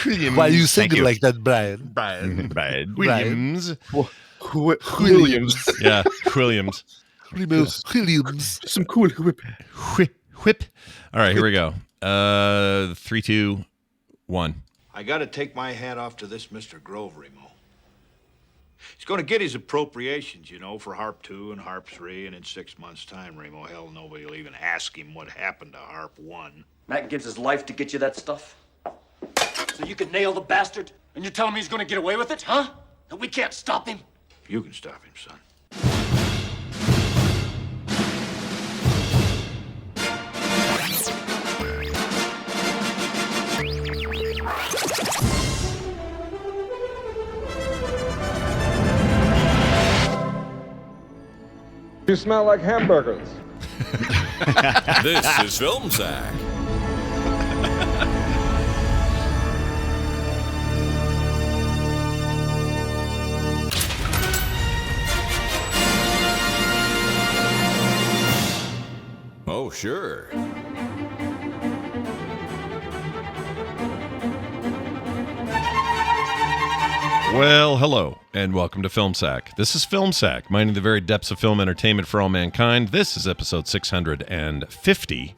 Williams. Why you sing Thank it you. like that, Brian? Brian. Brian. Williams. Williams. Yeah, Williams. Williams. Some cool whip. Whip. All right, here we go. 3, 2, 1. I got to take my hat off to this Mr. Grove, Remo. He's going to get his appropriations, you know, for Harp 2 and Harp 3, and in 6 months' time, Remo, hell, nobody will even ask him what happened to Harp 1. Mac gives his life to get you that stuff? So you could nail the bastard? And you're telling me he's gonna get away with it, huh? That we can't stop him? You can stop him, son. You smell like hamburgers. This is Film Sack. Oh, sure. Well, hello, and welcome to Film Sack. This is Film Sack, mining the very depths of film entertainment for all mankind. This is episode 650.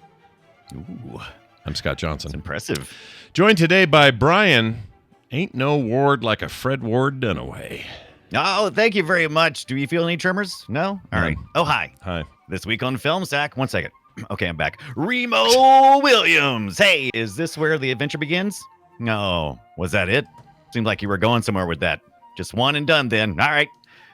Ooh, I'm Scott Johnson. that's impressive. Joined today by Brian. Ain't no Ward like a Fred Ward Dunaway. Oh, thank you very much. Do you feel any tremors? No? All right. Oh, hi. Hi. This week on Film Sack. 1 second. Okay, I'm back. Remo Williams. Hey, is this where the adventure begins? No. Was that it? Seemed like you were going somewhere with that. Just one and done then. All right.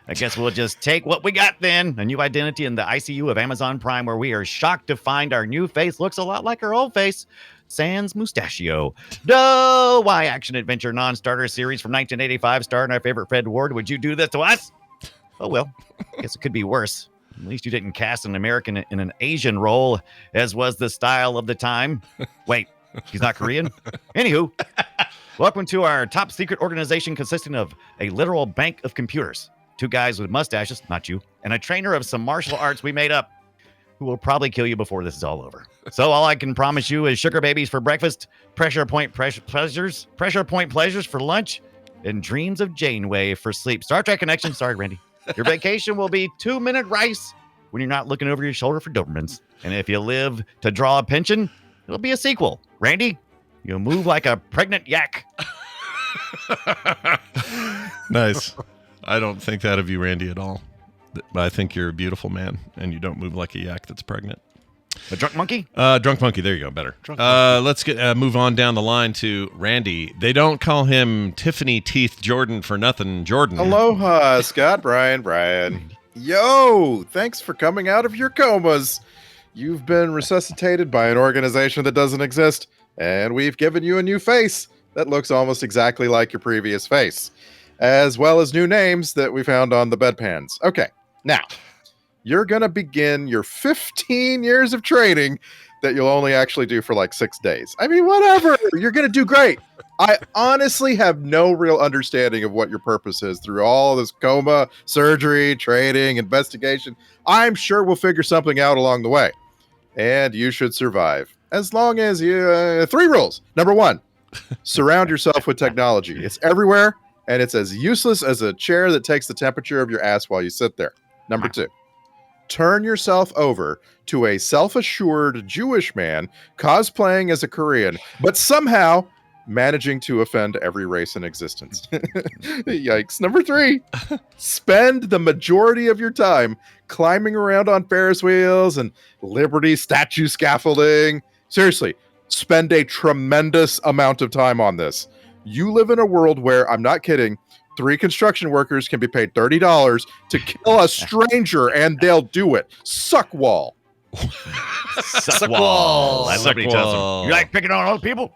I guess we'll just take what we got then. A new identity in the ICU of Amazon Prime, where we are shocked to find our new face looks a lot like our old face. Sans Mustachio. No, why action adventure non-starter series from 1985 starring our favorite Fred Ward. Would you do this to us? Oh, well, guess it could be worse. At least you didn't cast an American in an Asian role, as was the style of the time. Wait, he's not Korean? Anywho, welcome to our top secret organization consisting of a literal bank of computers, 2 guys with mustaches, not you, and a trainer of some martial arts we made up, who will probably kill you before this is all over. So all I can promise you is sugar babies for breakfast, pressure point pleasures for lunch, and dreams of Janeway for sleep. Star Trek Connection. Sorry, Randy. Your vacation will be 2-minute rice when you're not looking over your shoulder for Dobermans. And if you live to draw a pension, it'll be a sequel. Randy, you'll move like a pregnant yak. Nice. I don't think that of you, Randy, at all. I think you're a beautiful man, and you don't move like a yak that's pregnant. A drunk monkey? Drunk monkey. There you go. Better. Let's get move on down the line to Randy. They don't call him Tiffany Teeth Jordan for nothing. Jordan. Aloha, Scott, Brian. Yo, thanks for coming out of your comas. You've been resuscitated by an organization that doesn't exist, and we've given you a new face that looks almost exactly like your previous face, as well as new names that we found on the bedpans. Okay, now, you're going to begin your 15 years of training that you'll only actually do for like 6 days. I mean, whatever. You're going to do great. I honestly have no real understanding of what your purpose is through all this coma, surgery, training, investigation. I'm sure we'll figure something out along the way. And you should survive. As long as you... 3 rules. Number 1, surround yourself with technology. It's everywhere, and it's as useless as a chair that takes the temperature of your ass while you sit there. Number 2, turn yourself over to a self-assured Jewish man cosplaying as a Korean, but somehow managing to offend every race in existence. Yikes. Number 3, spend the majority of your time climbing around on Ferris wheels and Liberty statue scaffolding. Seriously, spend a tremendous amount of time on this. You live in a world where, I'm not kidding, 3 construction workers can be paid $30 to kill a stranger, and they'll do it. Suck wall. Suck wall. I love what he tells him. You like picking on other people?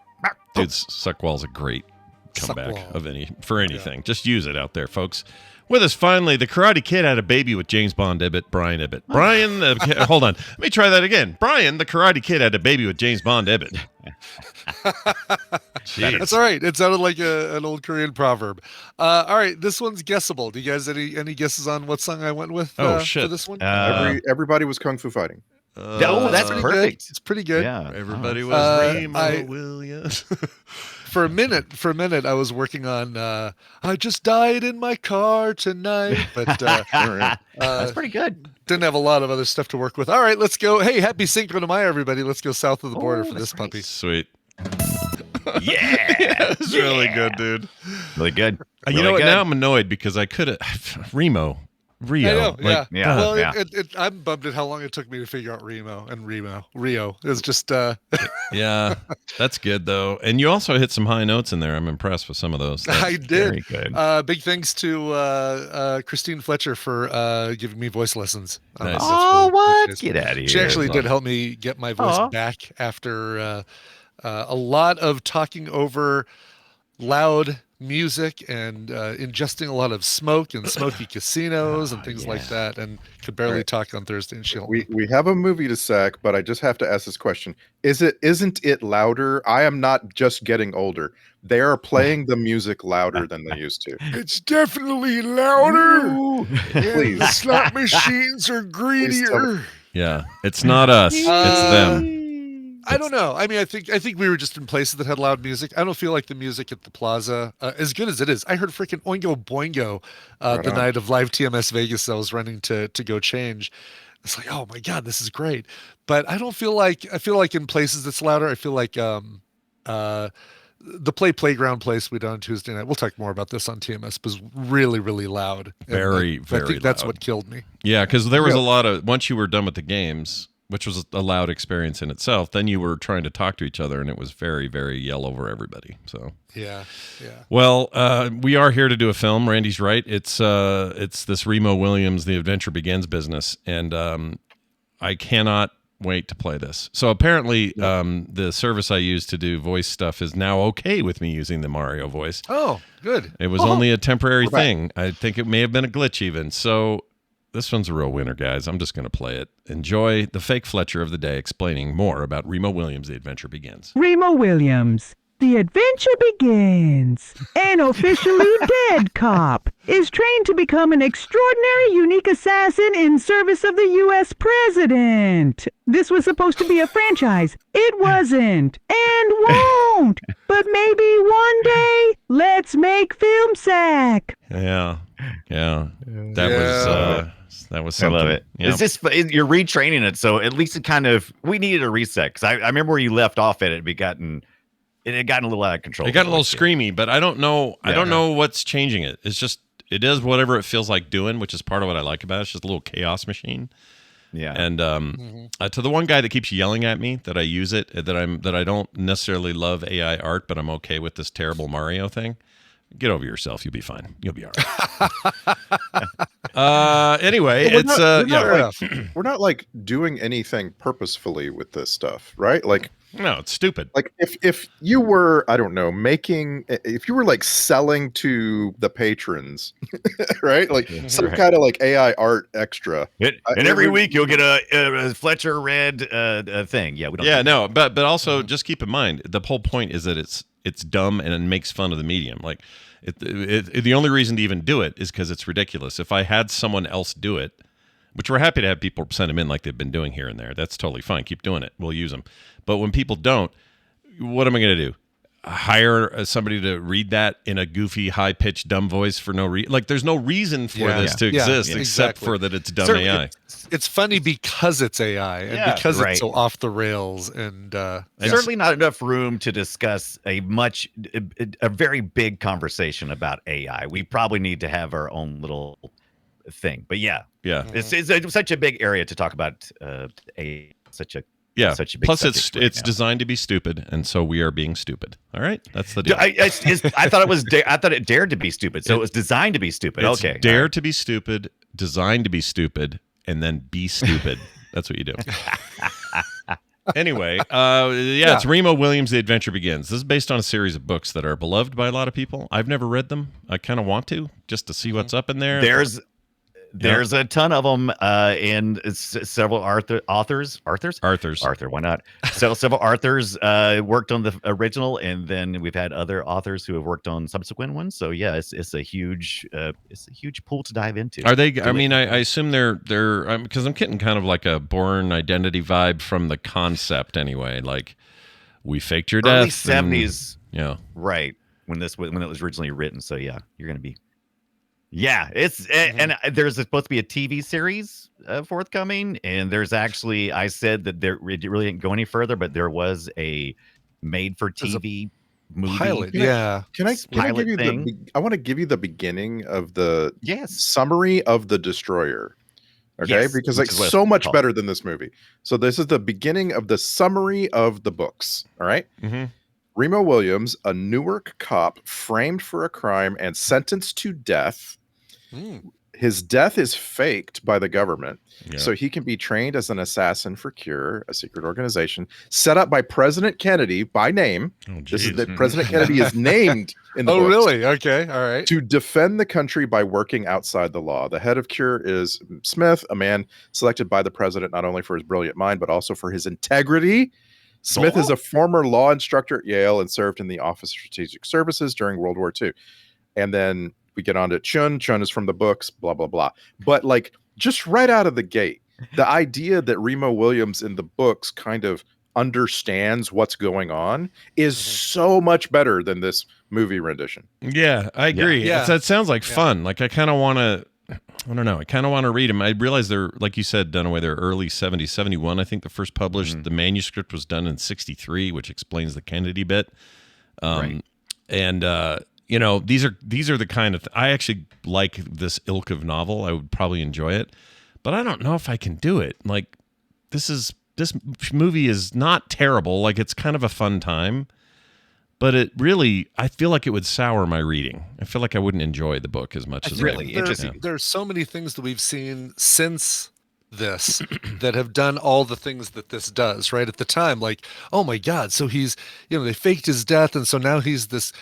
Dude, Suckwall's a great comeback Suckwall. of anything. Just use it out there, folks. With us finally, the Karate Kid had a baby with James Bond Ibbett, Brian Ibbett. Brian, hold on. Let me try that again. Brian, the Karate Kid had a baby with James Bond Ibbett. That's all right. It sounded like an old Korean proverb. All right, this one's guessable. Do you guys any guesses on what song I went with shit. for this one? Everybody was Kung Fu fighting. Oh, that's pretty perfect. good. It's pretty good. Yeah. Everybody was Remo I- Williams. for a minute, I was working on I just died in my car tonight, but That's pretty good. didn't have a lot of other stuff to work with. All right, let's go. Hey, happy Cinco de Mayo, everybody. Let's go south of the border for this puppy. Sweet. Yeah. It's really good, dude. Really good. You know what? Now I'm annoyed because I could have Rio. I know, yeah. Well, Yeah. I'm bummed at how long it took me to figure out Rio. It's just Yeah, that's good though. And you also hit some high notes in there. I'm impressed with some of those. I did. Very good. Big thanks to Christine Fletcher for giving me voice lessons. Nice. That's Oh, really what? nice. Get out of here. She actually did help me get my voice Aw. back after a lot of talking over loud music and ingesting a lot of smoke and smoky casinos and things like that, and could barely talk on Thursday. And she'll We have a movie to sack, but I just have to ask this question: isn't it louder? I am not just getting older. They are playing the music louder than they used to. It's definitely louder. Please. The slot machines are greedier. Yeah, it's not us. It's them. I don't know. I mean, I think we were just in places that had loud music. I don't feel like the music at the Plaza, as good as it is. I heard freaking Oingo Boingo the night of live TMS Vegas. I was running to go change. It's like, oh my god, this is great. But I feel like in places it's louder. I feel like the playground place we done on Tuesday night. We'll talk more about this on TMS. Was really, really loud. Very, I very think that's loud. what killed me. Yeah, because there was a lot of once you were done with the games, which was a loud experience in itself. Then you were trying to talk to each other, and it was very, very yell over everybody. So Yeah. well, we are here to do a film. Randy's right. It's this Remo Williams, The Adventure Begins business, and I cannot wait to play this. So apparently, the service I use to do voice stuff is now okay with me using the Mario voice. Oh, good. It was only a temporary thing. I think it may have been a glitch even. So this one's a real winner, guys. I'm just going to play it. Enjoy the fake Fletcher of the day explaining more about Remo Williams, The Adventure Begins. Remo Williams, The Adventure Begins. An officially dead cop is trained to become an extraordinary, unique assassin in service of the U.S. president. This was supposed to be a franchise. It wasn't and won't. But maybe one day, let's make Film Sack. Yeah. That was something. I love it. Yeah. Is this you're retraining it? So at least it kind of we needed a reset because I remember where you left off at it. It had gotten a little out of control. It got a little screamy, but I don't know. I don't know what's changing it. It's just it does whatever it feels like doing, which is part of what I like about it. It's just a little chaos machine. Yeah. And to the one guy that keeps yelling at me that I use it, that I don't necessarily love AI art, but I'm okay with this terrible Mario thing. Get over yourself. You'll be fine. You'll be all right. Anyway, We're not like doing anything purposefully with this stuff, right? Like, no, it's stupid. like if you were, I don't know, if you were like selling to the patrons, right? Like some kind of like AI art extra. And every week you'll get a Fletcher Red thing. Yeah, we don't. Yeah, no, but also just keep in mind the whole point is that it's dumb and it makes fun of the medium. Like the only reason to even do it is because it's ridiculous. If I had someone else do it, which we're happy to have people send them in like they've been doing here and there, that's totally fine. Keep doing it. We'll use them. But when people don't, what am I going to do? Hire somebody to read that in a goofy, high-pitched, dumb voice for no reason? Like, there's no reason for this to exist except for that it's dumb AI. It's funny because it's AI and because it's so off the rails, and certainly not enough room to discuss a very big conversation about AI. We probably need to have our own little thing. But it's such a big area to talk about. Such a big Plus, subject it's designed to be stupid, and so we are being stupid. All right, that's the deal. I thought it was. I thought it dared to be stupid, so it was designed to be stupid. It's Okay, dare to be stupid, designed to be stupid, and then be stupid. That's what you do. Anyway, it's Remo Williams, The Adventure Begins. This is based on a series of books that are beloved by a lot of people. I've never read them. I kind of want to, just to see what's up in there. There's a ton of them and several authors. Arthur, why not? Several authors worked on the original, and then we've had other authors who have worked on subsequent ones. So yeah, it's a huge pool to dive into. Are they? I mean, I assume they're because I'm getting kind of like a Bourne Identity vibe from the concept anyway. Like we faked your early death. 70s. Yeah. Right. When it was originally written. So yeah, you're going to be. Yeah, it's and there's supposed to be a TV series forthcoming, and there's actually I said that it really didn't go any further, but there was a made-for-TV movie pilot. Yeah, Can I give you thing. I want to give you the beginning of the Yes. summary of The Destroyer. Okay, Yes, because which like is what it's so much called. better than this movie. So this is the beginning of the summary of the books. All right. Mm-hmm. Remo Williams, a Newark cop framed for a crime and sentenced to death. His death is faked by the government, so he can be trained as an assassin for Cure, a secret organization set up by President Kennedy by name. This is that President Kennedy is named in the books. Really? Okay, all right. To defend the country by working outside the law. The head of Cure is Smith, a man selected by the president not only for his brilliant mind, but also for his integrity. Smith is a former law instructor at Yale and served in the Office of Strategic Services during World War II. And then we get on to Chun. Chun is from the books, blah, blah, blah. But like just right out of the gate, the idea that Remo Williams in the books kind of understands what's going on is so much better than this movie rendition. Yeah, I agree. Yeah. That sounds like fun. Like I kind of want to, I don't know. I kind of want to read them. I realize they're, like you said, Dunaway, they're early 70s, 71. I think the first published, the manuscript was done in 63, which explains the Kennedy bit. Right. And, you know, these are the kind of I actually like this ilk of novel. I would probably enjoy it, but I don't know if I can do it. Like this movie is not terrible. Like it's kind of a fun time, but it really I feel like it would sour my reading. I feel like I wouldn't enjoy the book as much as really interesting. There's so many things that we've seen since this that have done all the things that this does right at the time, like, oh my god, so he's, you know, they faked his death and so now he's this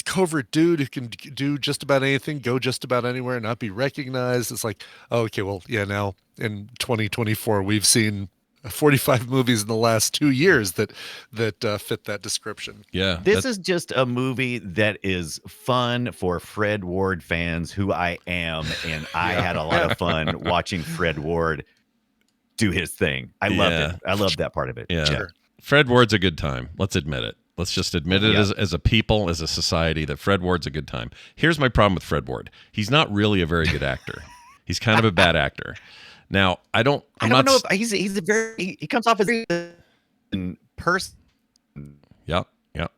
covert dude who can do just about anything, go just about anywhere and not be recognized. It's like, oh, okay, well, yeah, now in 2024 we've seen 45 movies in the last 2 years that fit that description. Yeah, this is just a movie that is fun for Fred Ward fans, who I am, and I had a lot of fun watching Fred Ward do his thing. I loved it. I loved that part of it. Yeah. Sure. Fred Ward's a good time. Let's admit it. Let's just admit it as a people, as a society, that Fred Ward's a good time. Here's my problem with Fred Ward. He's not really a very good actor. He's kind of a bad actor. Now, I don't know if he's a very he comes off as a person. Yep. That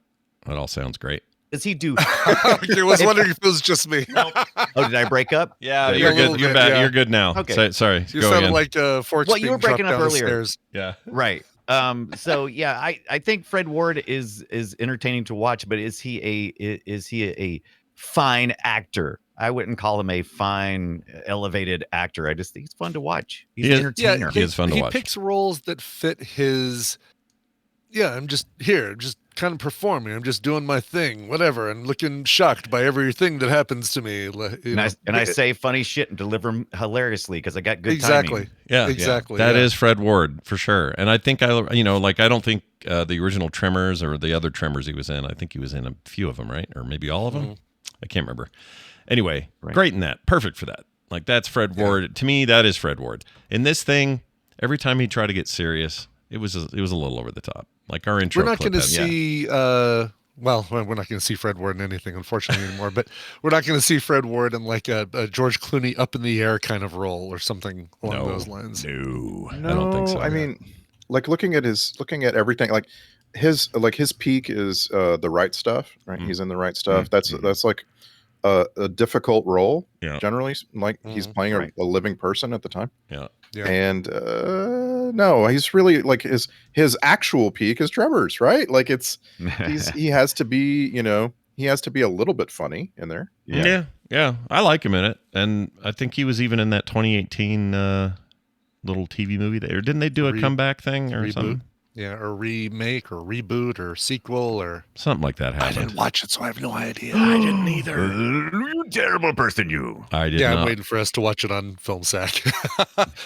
all sounds great. Does he do? I was wondering if it was just me. Oh, did I break up? Yeah, you're good. You're back. Yeah. You're good now. Okay. Sorry. You sounded like Fort's well, you were breaking up earlier. Stairs. Yeah. Right. So yeah, I think Fred Ward is entertaining to watch, but is he a fine actor? I wouldn't call him a fine elevated actor. I just think he's fun to watch. He's an entertainer. Yeah, he is fun to watch. He picks roles that fit his. Yeah, I'm just here, just kind of performing. I'm just doing my thing, whatever, and looking shocked by everything that happens to me. I say funny shit and deliver them hilariously because I got good exactly. timing. Yeah, exactly. That is Fred Ward for sure. And I think I don't think the original Tremors or the other Tremors he was in. I think he was in a few of them, right? Or maybe all of them. I can't remember. Anyway, great in that. Perfect for that. Like that's Fred Ward. To me, that is Fred Ward. In this thing, every time he tried to get serious, it was a little over the top. Like our intro. We're not going to see. Well, we're not going to see Fred Ward in anything, unfortunately, anymore. But we're not going to see Fred Ward in like a George Clooney up in the air kind of role or something along those lines. No, I don't think so. I mean, like looking at everything, like his peak is The Right Stuff, right? He's in The Right Stuff. That's like a difficult role, generally. Like he's playing a living person at the time. Yeah. And no, he's really like his actual peak is Tremors, right? Like he has to be, he has to be a little bit funny in there. Yeah. I like him in it, and I think he was even in that 2018 little TV movie there. Didn't they do a comeback thing or reboot? Something? Yeah, or remake or reboot or sequel or something like that happened. I didn't watch it, so I have no idea. I didn't either. You terrible person, you. I did not. I'm waiting for us to watch it on Film Sack.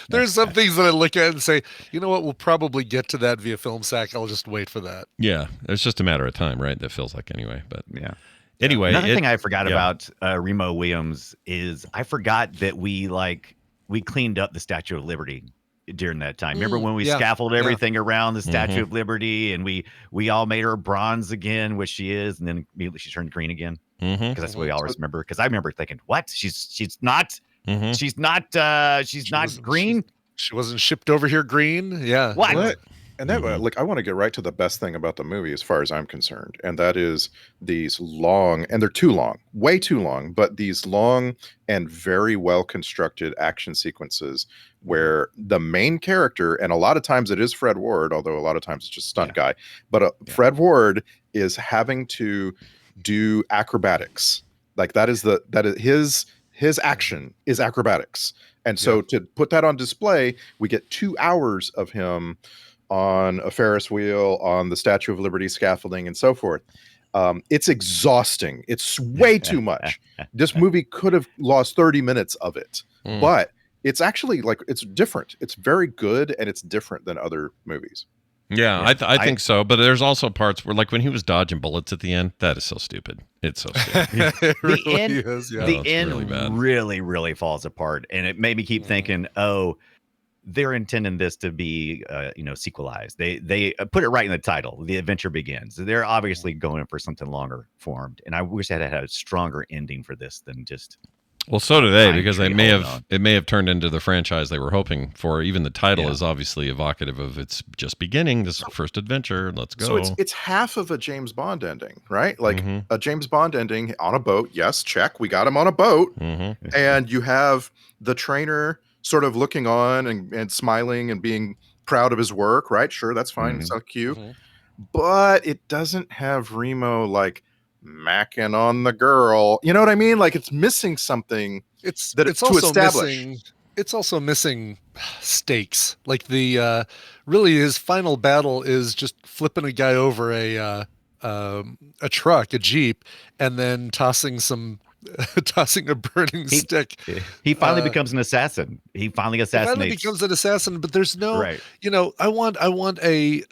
There's some things that I look at and say, you know what, we'll probably get to that via Film Sack. I'll just wait for that. Yeah, it's just a matter of time, right? That feels like anyway. But yeah. Anyway, another thing I forgot about Remo Williams is I forgot that we cleaned up the Statue of Liberty during that time. Remember when we yeah, scaffolded everything around the Statue Mhm. of Liberty, and we all made her bronze again, which she is, and then immediately she turned green again. Mm-hmm. Because that's what we always remember. Because I remember thinking, what? She's not Mm-hmm. she's not green. She wasn't shipped over here green. Yeah. What? And that, like, I want to get right to the best thing about the movie, as far as I'm concerned, and that is these long, and they're too long, way too long, but these long and very well constructed action sequences where the main character, and a lot of times it is Fred Ward, although a lot of times it's just stunt guy, but Fred Ward is having to do acrobatics. Like that is his action is acrobatics, and so to put that on display, we get 2 hours of him on a Ferris wheel, on the Statue of Liberty scaffolding, and so forth. It's exhausting. It's way too much. This movie could have lost 30 minutes of it, but it's actually like, it's different. It's very good, and it's different than other movies. Yeah, I think so. But there's also parts where, like when he was dodging bullets at the end, that is so stupid. It's so stupid. The end really falls apart, and it made me keep thinking, oh, they're intending this to be sequelized. They put it right in the title, The Adventure Begins. They're obviously going for something longer formed, and I wish I had a stronger ending for this than just Well, so do they, because it may have turned into the franchise they were hoping for. Even the title is obviously evocative of it's just beginning, this first adventure. Let's go. So it's half of a James Bond ending, right? Like a James Bond ending on a boat. Yes, check. We got him on a boat. And you have the trainer sort of looking on and smiling and being proud of his work, right? Sure, that's fine. It's not cute. But it doesn't have Remo like macking on the girl. You know what I mean? Like it's missing something. It's also missing stakes. Like the really his final battle is just flipping a guy over a truck, a Jeep, and then tossing a burning stick. He finally becomes an assassin. He finally assassinates. He finally becomes an assassin, but there's no, I want a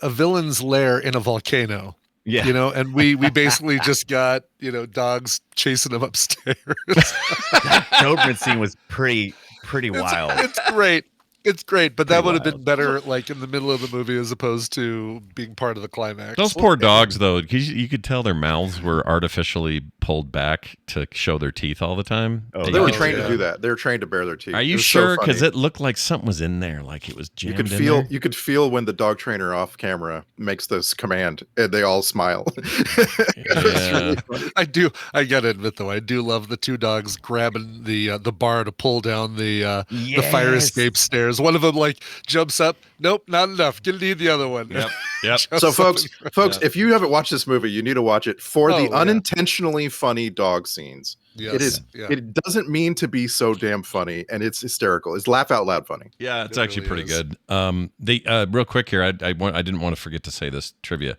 villain's lair in a volcano. Yeah. And we basically just got, dogs chasing him upstairs. That Doberman scene was pretty wild. It's great. It's great, but that would have been better, like in the middle of the movie, as opposed to being part of the climax. Those poor dogs, though, you could tell their mouths were artificially pulled back to show their teeth all the time. Oh, they were trained to do that. They were trained to bare their teeth. Are you sure? Because it looked like something was in there, like it was jammed in there. You could feel when the dog trainer off camera makes this command, and they all smile. Yeah. I gotta admit, though, I do love the two dogs grabbing the bar to pull down the fire escape stairs. One of them like jumps up. Nope, not enough. Gonna need the other one. Yep. So folks, if you haven't watched this movie, you need to watch it for the unintentionally funny dog scenes. Yes. It is. Yeah. It doesn't mean to be so damn funny, and it's hysterical. It's laugh out loud funny. Yeah, it's actually pretty good. Real quick here, I didn't want to forget to say this trivia.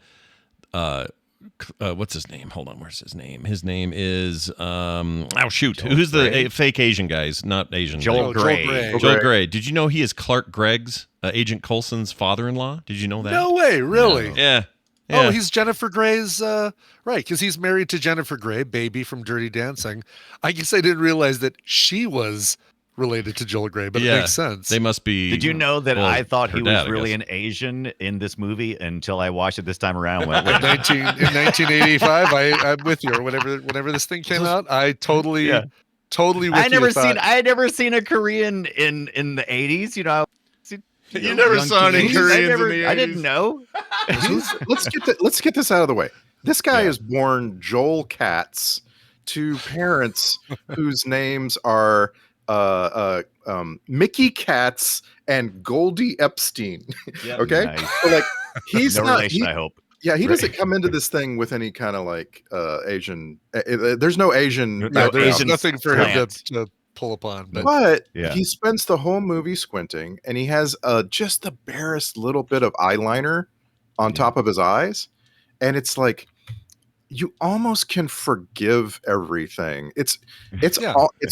What's his name? Hold on, where's his name? His name is who's the fake Asian guy? He's not Asian. Joel Grey. Joel Grey. Did you know he is Clark Gregg's Agent Coulson's father-in-law? Did you know that? No way, really? Yeah. Oh, he's Jennifer Grey's right, because he's married to Jennifer Grey, baby from Dirty Dancing. I guess I didn't realize that she was related to Joel Grey, but it makes sense. They must be. Did you know that I thought he was really an Asian in this movie until I watched it this time around? In 1985, I'm with you. Or whenever this thing came out, I totally with I had never seen a Korean in the 80s. You never saw any Koreans in the 80s. I didn't know. Let's get this out of the way. This guy is born Joel Katz to parents whose names are Mickey Katz and Goldie Epstein. Yep. Okay, Nice. so like he's no not. relation, I hope. Yeah, he doesn't come into this thing with any kind of like Asian. There's no Asian. There's nothing for him to pull upon. But he spends the whole movie squinting, and he has just the barest little bit of eyeliner on top of his eyes, and it's like you almost can forgive everything. It's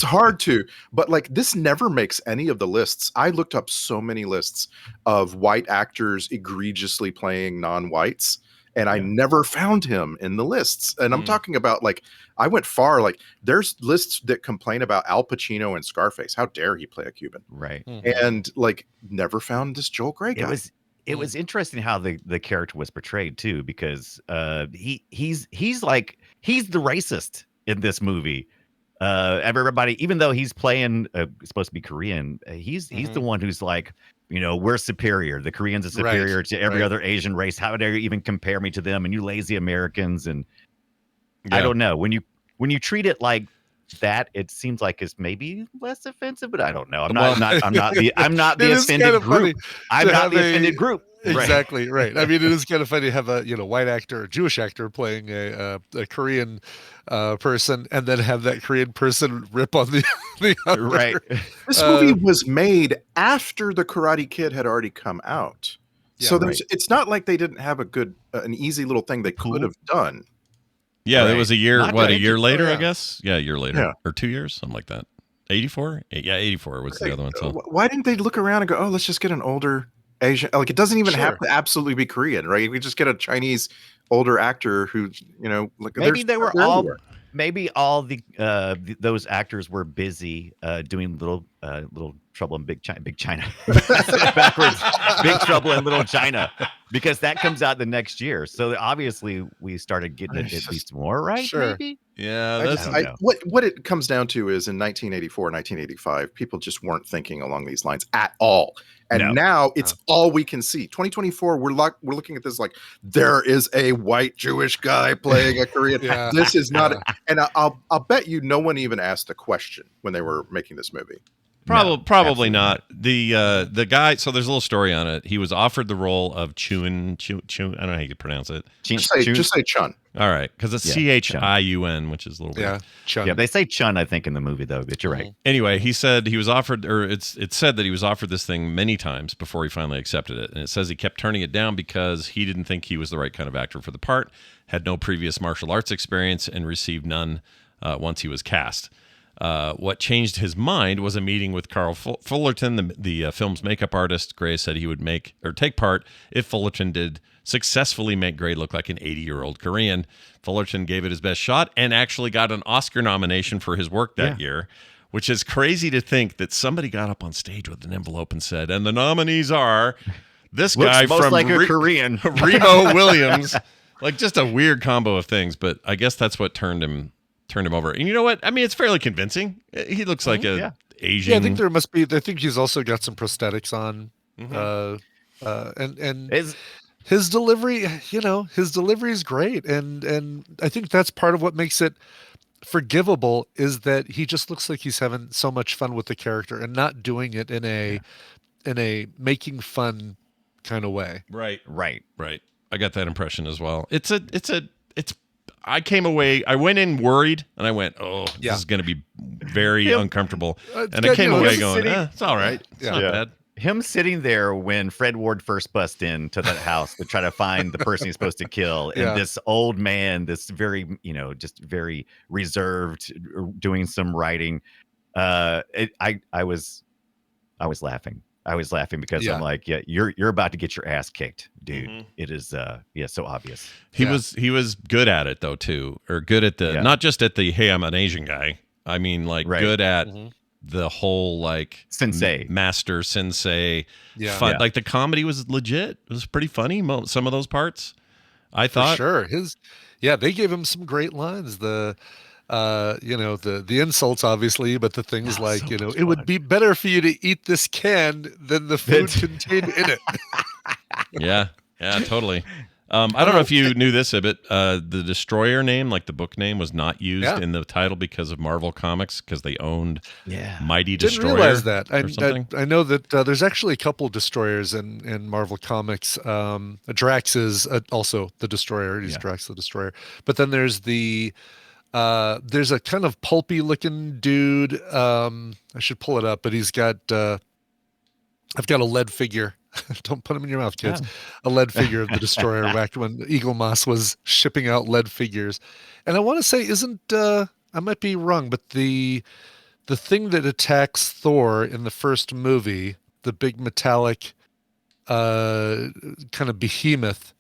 hard to, but like this never makes any of the lists. I looked up so many lists of white actors egregiously playing non-whites, and I never found him in the lists. And I'm talking about like I went far. Like there's lists that complain about Al Pacino and Scarface. How dare he play a Cuban? Right. And like never found this Joel Grey guy. It was interesting how the character was portrayed too, because he's the racist in this movie. Everybody, even though he's playing supposed to be Korean, he's the one who's like, we're superior. The Koreans are superior to every other Asian race. How dare you even compare me to them? And you lazy Americans. And I don't know, when you treat it like that, it seems like it's maybe less offensive, but I don't know. I'm not the offended group. I'm not the offended group. Exactly right. I mean, it is kind of funny to have a white actor, a Jewish actor playing a Korean person, and then have that Korean person rip on the other. Right. This movie was made after The Karate Kid had already come out, so it's not like they didn't have an easy little thing they could have done. Yeah, it was a year. Not a year later, I guess. Yeah, a year later, or 2 years, something like that. 84. Yeah, 84 was the other one. So why didn't they look around and go, oh, let's just get an older Asian? Like it doesn't even have to absolutely be Korean, right? We just get a Chinese older actor who, like maybe maybe all the those actors were busy doing little Trouble in Big China backwards, Big Trouble in Little China, because that comes out the next year. So obviously we started getting it at least more right. Sure. Maybe. Yeah, what it comes down to is in 1984, 1985, people just weren't thinking along these lines at all. And now it's all we can see. 2024, we're looking at this like there is a white Jewish guy playing a Korean. This is not, and I'll bet you no one even asked the question when they were making this movie. Probably not. The guy. So there's a little story on it. He was offered the role of Chun. I don't know how you pronounce it. Just say Chun. All right, because it's Chiun, which is a little weird. Chun. Yeah, they say Chun, I think, in the movie though. But you're right. Anyway, he said he was offered, or it's said that he was offered this thing many times before he finally accepted it, and it says he kept turning it down because he didn't think he was the right kind of actor for the part, had no previous martial arts experience, and received none once he was cast. What changed his mind was a meeting with Carl Fullerton, the film's makeup artist. Gray said he would take part if Fullerton did successfully make Gray look like an 80-year-old Korean. Fullerton gave it his best shot and actually got an Oscar nomination for his work that year, which is crazy to think that somebody got up on stage with an envelope and said, and the nominees are this guy most from like a Korean, Remo Williams. Like just a weird combo of things, but I guess that's what turned him over. And you know what? I mean, it's fairly convincing. He looks like a Asian. Yeah, I think there must be. I think he's also got some prosthetics on, and his delivery. His delivery is great, and I think that's part of what makes it forgivable is that he just looks like he's having so much fun with the character and not doing it in a making fun kind of way. Right. I got that impression as well. I came away, I went in worried, and I went, this is going to be very uncomfortable. And I came away going, it's all right. It's not bad. Him sitting there when Fred Ward first busts into that house to try to find the person he's supposed to kill, and this old man, this very, just very reserved, doing some writing. I was laughing. I was laughing because I'm like, you're about to get your ass kicked, dude. It is, so obvious. He was good at it though too, or good at the not just at the hey, I'm an Asian guy. I mean, like good at the whole like master sensei. Fun. Like the comedy was legit. It was pretty funny. Some of those parts, I thought. For sure, they gave him some great lines. The insults obviously, but the things like, it would be better for you to eat this can than the food contained in it. Yeah, totally. I don't know if you knew this, but the Destroyer name, like the book name, was not used in the title because of Marvel Comics, because they owned Mighty Destroyer. Didn't realize that. I know that there's actually a couple Destroyers in Marvel Comics. Drax is also the Destroyer. He's Drax the Destroyer. But then there's there's a kind of pulpy looking dude. I should pull it up, but he's got, I've got a lead figure. Don't put them in your mouth, kids. A lead figure of the Destroyer back when Eagle Moss was shipping out lead figures. And I want to say, I might be wrong, but the thing that attacks Thor in the first movie, the big metallic kind of behemoth,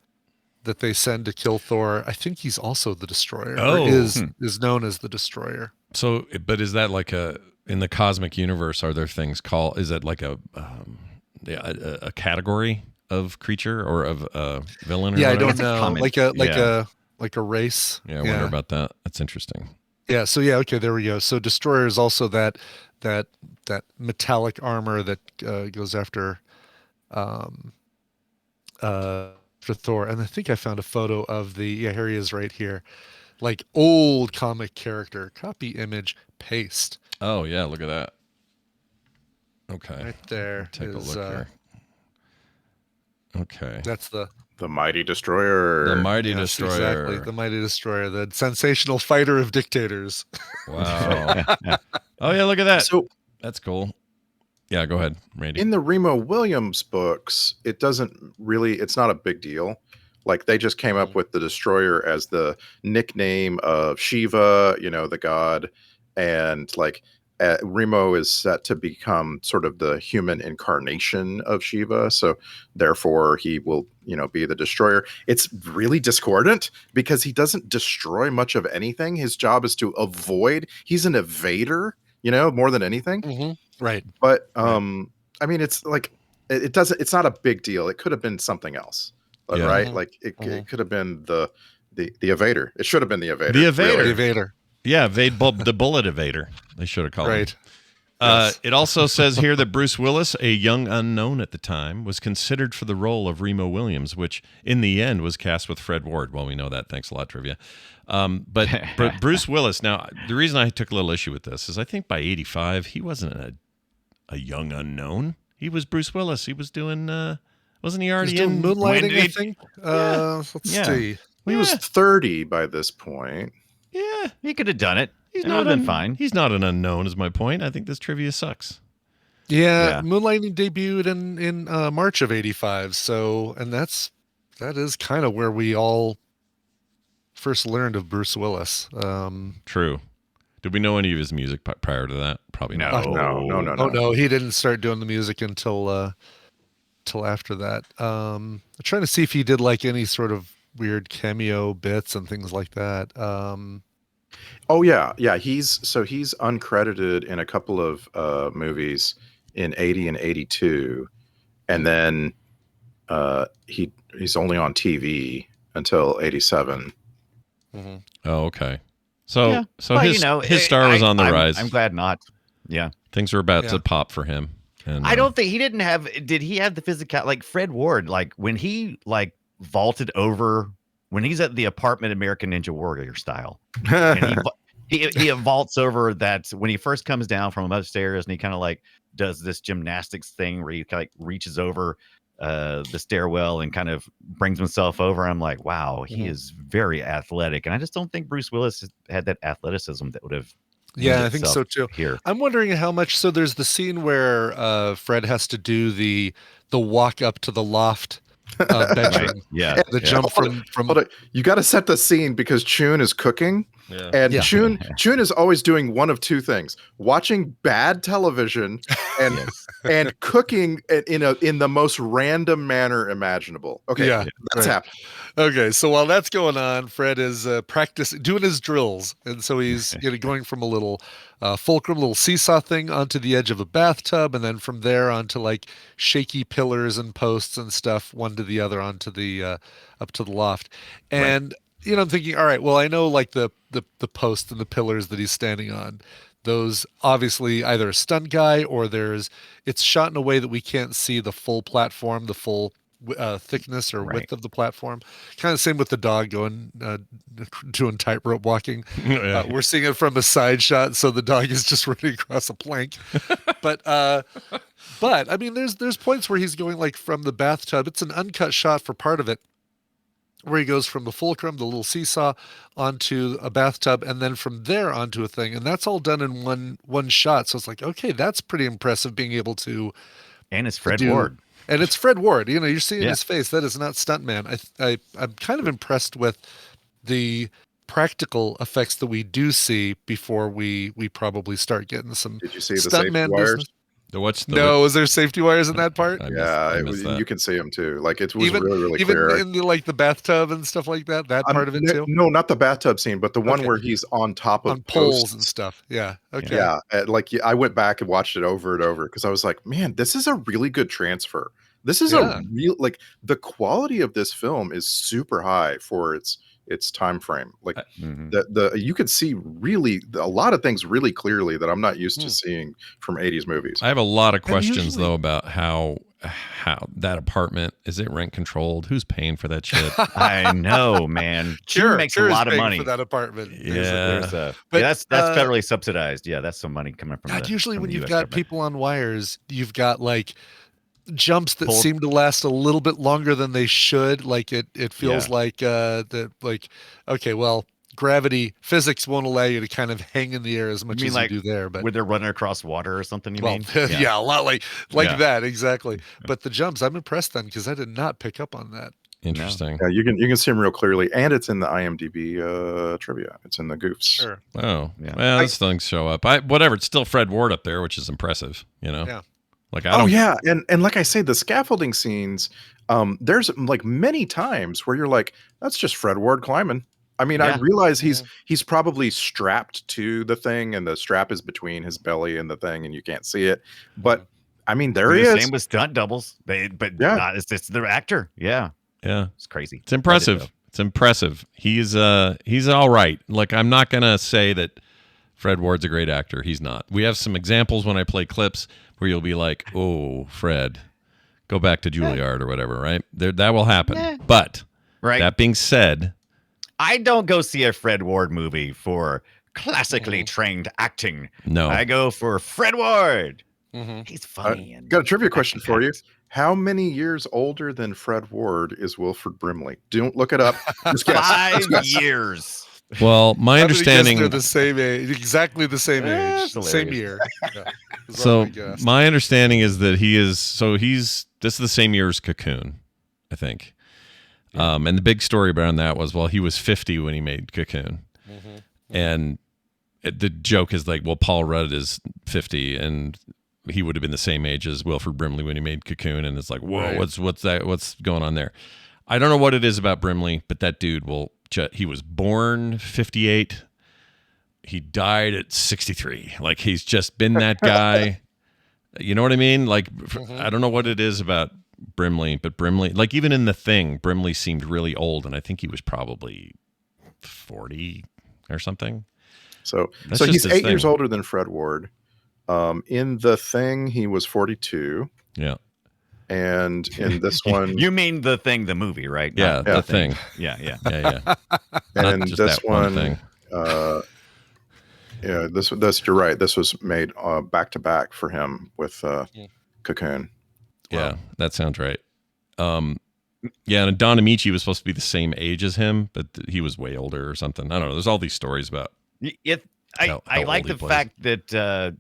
that they send to kill Thor. I think he's also the Destroyer. Oh. Or is known as the Destroyer. So, but is that like in the cosmic universe? Are there things called? Is that like a category of creature or of villain? Or Yeah, whatever? I don't know. Like a race. Yeah, I wonder about that. That's interesting. Yeah. So yeah. Okay. There we go. So Destroyer is also that metallic armor that goes after for Thor. And I think I found a photo of here he is right here. Like old comic character, copy image, paste. Oh yeah, look at that. Okay. Right there. Take a look here. Okay. That's the Mighty Destroyer. The Mighty Destroyer. Exactly. The Mighty Destroyer, the sensational fighter of dictators. Wow. Oh yeah, look at that. So that's cool. Yeah, go ahead, Randy. in the Remo Williams books, it's not a big deal. Like they just came up with the Destroyer as the nickname of Shiva, the god, and like Remo is set to become sort of the human incarnation of Shiva, so therefore he will, be the Destroyer. It's really discordant because he doesn't destroy much of anything. His job is to avoid. He's an evader, more than anything. Mm-hmm. Right. But I mean, it's like it doesn't. It's not a big deal. It could have been something else. Yeah. Right? Like it could have been the evader. It should have been the evader. The evader. Really. The evader. Yeah, the bullet evader. They should have called him. Right. Yes. It also says here that Bruce Willis, a young unknown at the time, was considered for the role of Remo Williams, which in the end was cast with Fred Ward. Well, we know that. Thanks a lot, trivia. But Bruce Willis. Now, the reason I took a little issue with this is I think by 85 he wasn't a young unknown. He was Bruce Willis. He was doing. Wasn't he already in Moonlighting? I think. Let's see. He was 30 by this point. Yeah, he could have done it. He's not been fine. He's not an unknown, is my point. I think this trivia sucks. Yeah. Moonlighting debuted in March of '85. So, and that is kind of where we all first learned of Bruce Willis. True. Did we know any of his music prior to that? Probably not. No. Oh no, he didn't start doing the music until after that. I'm trying to see if he did like any sort of weird cameo bits and things like that. Oh yeah. He's uncredited in a couple of movies in '80 and '82, and then he's only on TV until '87. Mm-hmm. Oh, okay. So well, his star was on the rise. I'm glad not. Yeah, things were about to pop for him. And I don't think he didn't have. Did he have the physical? Like Fred Ward, like when he vaulted over when he's at the apartment American Ninja Warrior style. And he vaults over that when he first comes down from upstairs and he kind of like does this gymnastics thing where he kind of reaches over the stairwell and kind of brings himself over. I'm like, wow, he is very athletic. And I just don't think Bruce Willis had that athleticism that would have. Yeah, I think so too. Here, I'm wondering how much. So there's the scene where Fred has to do the walk up to the loft bedroom. Right. Yeah, the jump from. Hold on. You got to set the scene because Chun is cooking, and Chun is always doing one of two things: watching bad television and and cooking in the most random manner imaginable. Okay, that's happening. Okay, so while that's going on, Fred is doing his drills, and so he's going from a little fulcrum, little seesaw thing onto the edge of a bathtub, and then from there onto like shaky pillars and posts and stuff, one to the other onto the up to the loft. And I'm thinking, all right, well, I know like the posts and the pillars that he's standing on. Those obviously either a stunt guy or it's shot in a way that we can't see the full platform, the full thickness or width of the platform. Kind of same with the dog doing tightrope walking. We're seeing it from a side shot, so the dog is just running across a plank. But I mean, there's points where he's going like from the bathtub. It's an uncut shot for part of it, where he goes from the fulcrum, the little seesaw, onto a bathtub, and then from there onto a thing, and that's all done in one shot. So it's like, okay, that's pretty impressive, being able to. And it's Fred Ward. And it's Fred Ward. You're seeing his face. That is not stuntman. I'm kind of impressed with the practical effects that we do see before we probably start getting some. Did you see the safety wires? What's the No, was there safety wires in that part? I missed that. You can see them too. Like it was Even really even clear. in the bathtub and stuff like that. That part of it too. No, not the bathtub scene, but the one Okay. where he's on top of On poles posts. and stuff. Yeah. Okay. Yeah, I went back and watched it over and over because I was like, man, this is a really good transfer. This is a real, like, the quality of this film is super high for its time frame. Like you could see really a lot of things really clearly that I'm not used to seeing from 80s movies. I have a lot of questions though about how that apartment, is it rent controlled? Who's paying for that shit? I know, man. Sure makes a lot of money for that apartment. Yeah. That's federally subsidized. Yeah, that's some money coming from. Usually from when the you've US got government. people on wires, you've got like jumps that Pulled. seem to last a little bit longer than they should. Like it feels like okay, well, gravity physics won't allow you to kind of hang in the air as much as you do there. But where they're running across water or something, you mean? yeah, a lot like that, exactly. But the jumps, I'm impressed then because I did not pick up on that. Interesting. Yeah, you can see them real clearly, and it's in the IMDb trivia. It's in the goofs. Sure. Oh, yeah. Well, those things show up. Whatever. It's still Fred Ward up there, which is impressive. You know. Yeah. Like I don't. Yeah, and like I say, the scaffolding scenes. There's like many times where you're like, that's just Fred Ward climbing. I mean, I realize he's probably strapped to the thing, and the strap is between his belly and the thing, and you can't see it. But I mean, there he is. Same with stunt doubles. It's the actor. Yeah. Yeah. It's crazy. It's impressive. It's impressive. He's all right. Like I'm not gonna say that Fred Ward's a great actor. He's not. We have some examples when I play clips where you'll be like, "Oh, Fred, go back to Juilliard or whatever." Right? That will happen. But that being said, I don't go see a Fred Ward movie for classically trained acting. No, I go for Fred Ward. He's funny. Got a trivia question for you. How many years older than Fred Ward is Wilford Brimley? Don't look it up. Just guess. 5 years. Well, my understanding they're the same age, exactly the same age, same year. Yeah. So my understanding is that this is the same year as Cocoon, I think. And the big story around that was, well, he was 50 when he made Cocoon. And the joke is like, well, Paul Rudd is 50 and he would have been the same age as Wilford Brimley when he made Cocoon. And it's like, whoa, what's going on there? I don't know what it is about Brimley, but that dude he was born 58. He died at 63. Like he's just been that guy. You know what I mean? Like, I don't know what it is about Brimley, but Brimley, like even in The Thing, Brimley seemed really old. And I think he was probably 40 or something. So That's he's just his 8 thing. years older than Fred Ward. In The Thing, he was 42. Yeah. And in this one, You mean The Thing, the movie, right? Yeah, Not The Thing. Yeah. Yeah. and Not just this that one one, thing. this you're right. This was made back to back for him with Cocoon. Yeah, that sounds right. Yeah, and Don Amici was supposed to be the same age as him, but he was way older or something. I don't know. There's all these stories about. I like old he the plays. fact that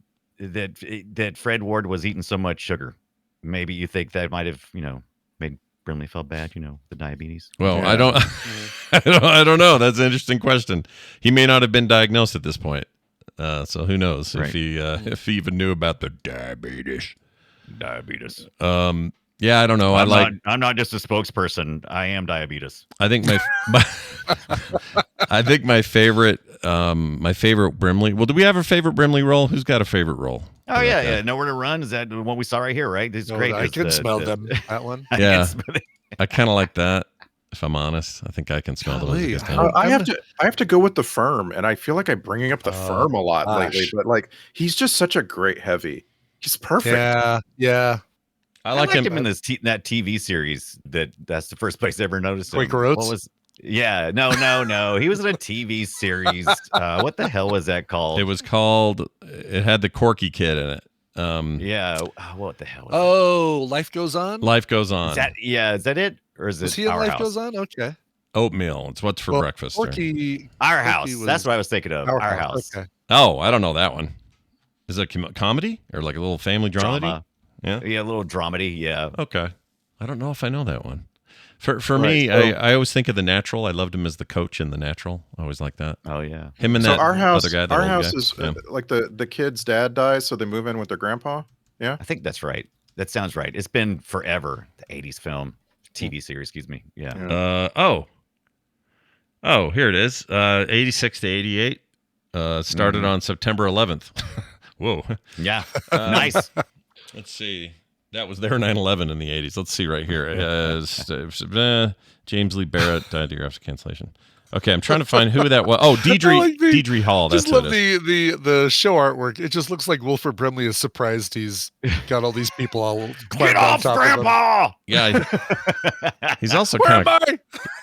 Fred Ward was eating so much sugar. Maybe you think that might have, made Brimley feel bad, the diabetes. Well, Yeah. I don't, I don't know. That's an interesting question. He may not have been diagnosed at this point, so who knows if he even knew about the diabetes. Yeah, I don't know. I'm not just a spokesperson. I am diabetes. I think my favorite Brimley. Well, do we have a favorite Brimley role? Who's got a favorite role? Oh yeah. Nowhere to Run. Is that what we saw right here? Right. This is great. I can smell them. That one. Yeah, I kind of like that. If I'm honest, I think I can smell those. I have to go with The Firm, and I feel like I'm bringing up The Firm a lot lately. But like, he's just such a great heavy. He's perfect. Yeah. I like liked him in that TV series. That's the first place I ever noticed him. Quaker Oats? What was? Yeah, no. He was in a TV series. What the hell was that called? It was called. It had the Corky Kid in it. Yeah. What the hell? Life Goes On. Life Goes On. Is that it? Or is Was it he in Our Life House? Goes On? Okay. Oatmeal. It's what's for breakfast. There. Our House. That's what I was thinking of. Our House. Okay. Oh, I don't know that one. Is it a comedy or like a little family dramedy? Drama. Yeah. Yeah, a little dramedy. Yeah. Okay. I don't know if I know that one. For me, I always think of The Natural. I loved him as the coach in The Natural. I always like that. Oh yeah. Him and So that Our House, other guy. Our House is like the kid's dad dies, so they move in with their grandpa. Yeah. I think that's right. That sounds right. It's been forever. The 80s film, TV series, excuse me. Yeah. Oh, here it is. 86 to 88. Started on September 11th. Whoa. Yeah. Nice. Let's see. That was their 9/11 in the 80s. Let's see right here. James Lee Barrett died a year after cancellation. Okay, I'm trying to find who that was. Oh, Deidre Hall. That's Just love what it is. the show artwork. It just looks like Wilford Brimley is surprised he's got all these people all climbed on top Grandpa! of him. Yeah, he's also kind of.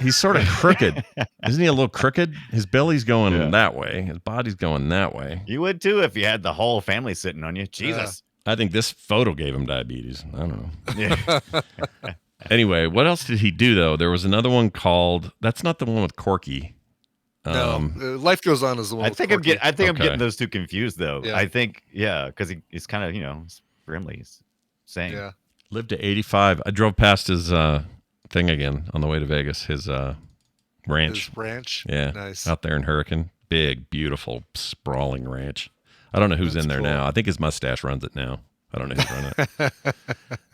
He's sort of crooked, isn't he? A little crooked. His belly's going that way. His body's going that way. You would too if you had the whole family sitting on you. Jesus. I think this photo gave him diabetes. I don't know. Yeah. Anyway, what else did he do though? There was another one called. That's not the one with Corky. Life Goes On is the one. I think I'm Okay. getting those two confused though. Yeah. I think because he's kind of Brimley's saying. Yeah. Lived to 85. I drove past his thing again on the way to Vegas. His ranch. His ranch. Yeah, Nice. out there in Hurricane. Big, beautiful, sprawling ranch. I don't know who's in there cool. now. I think his mustache runs it now. I don't know who's running it.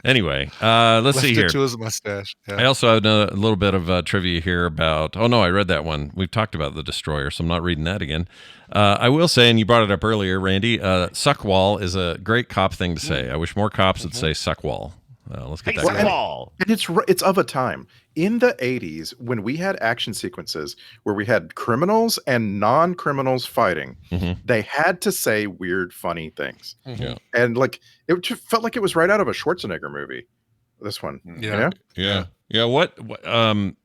Anyway, let's see Left here. it to his mustache. Yeah. I also have a little bit of trivia here about. Oh no, I read that one. We've talked about the Destroyer, so I'm not reading that again. I will say, and you brought it up earlier, Randy. Suckwall is a great cop thing to say. I wish more cops would say Suckwall. Let's get that going. And it's of a time in the 80s when we had action sequences where we had criminals and non-criminals fighting. They had to say weird, funny things. Yeah. And like it just felt like it was right out of a Schwarzenegger movie. This one. Yeah. Yeah. What? One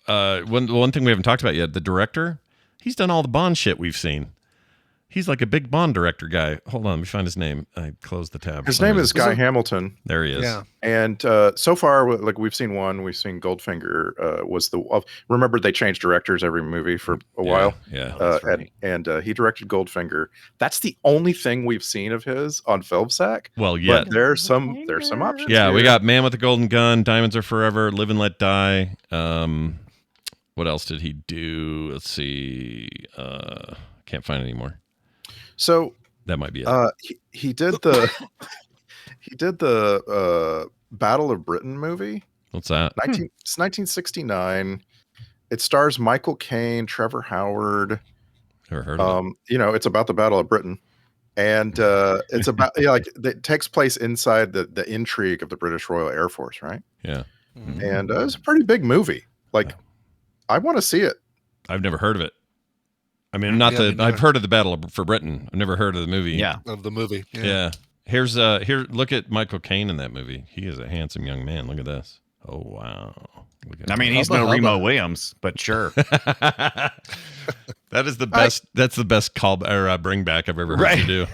thing we haven't talked about yet. The director. He's done all the Bond shit we've seen. He's like a big Bond director guy. Hold on, let me find his name. I closed the tab. His name is Guy Hamilton. There he is. Yeah. And so far, like we've seen one, we've seen Goldfinger was remember they changed directors every movie for a while. Yeah. And he directed Goldfinger. That's the only thing we've seen of his on FilmSack. Well, yeah. But there's some options. Yeah, here. we got Man with the Golden Gun, Diamonds Are Forever, Live and Let Die. What else did he do? Let's see. Can't find any more. So that might be it. He did the Battle of Britain movie. What's that? It's 1969. It stars Michael Caine, Trevor Howard. Never heard of it. It's about the Battle of Britain, and it's about it takes place inside the intrigue of the British Royal Air Force, right? Yeah. And it was a pretty big movie. Like, I want to see it. I've never heard of it. I mean, I've heard of the Battle for Britain. I've never heard of the movie. Yeah. Of the movie. Yeah. Here's look at Michael Caine in that movie. He is a handsome young man. Look at this. Oh wow. I mean, he's no Remo Williams, but sure. That is the best. That's the best call or bring back I've ever heard you do.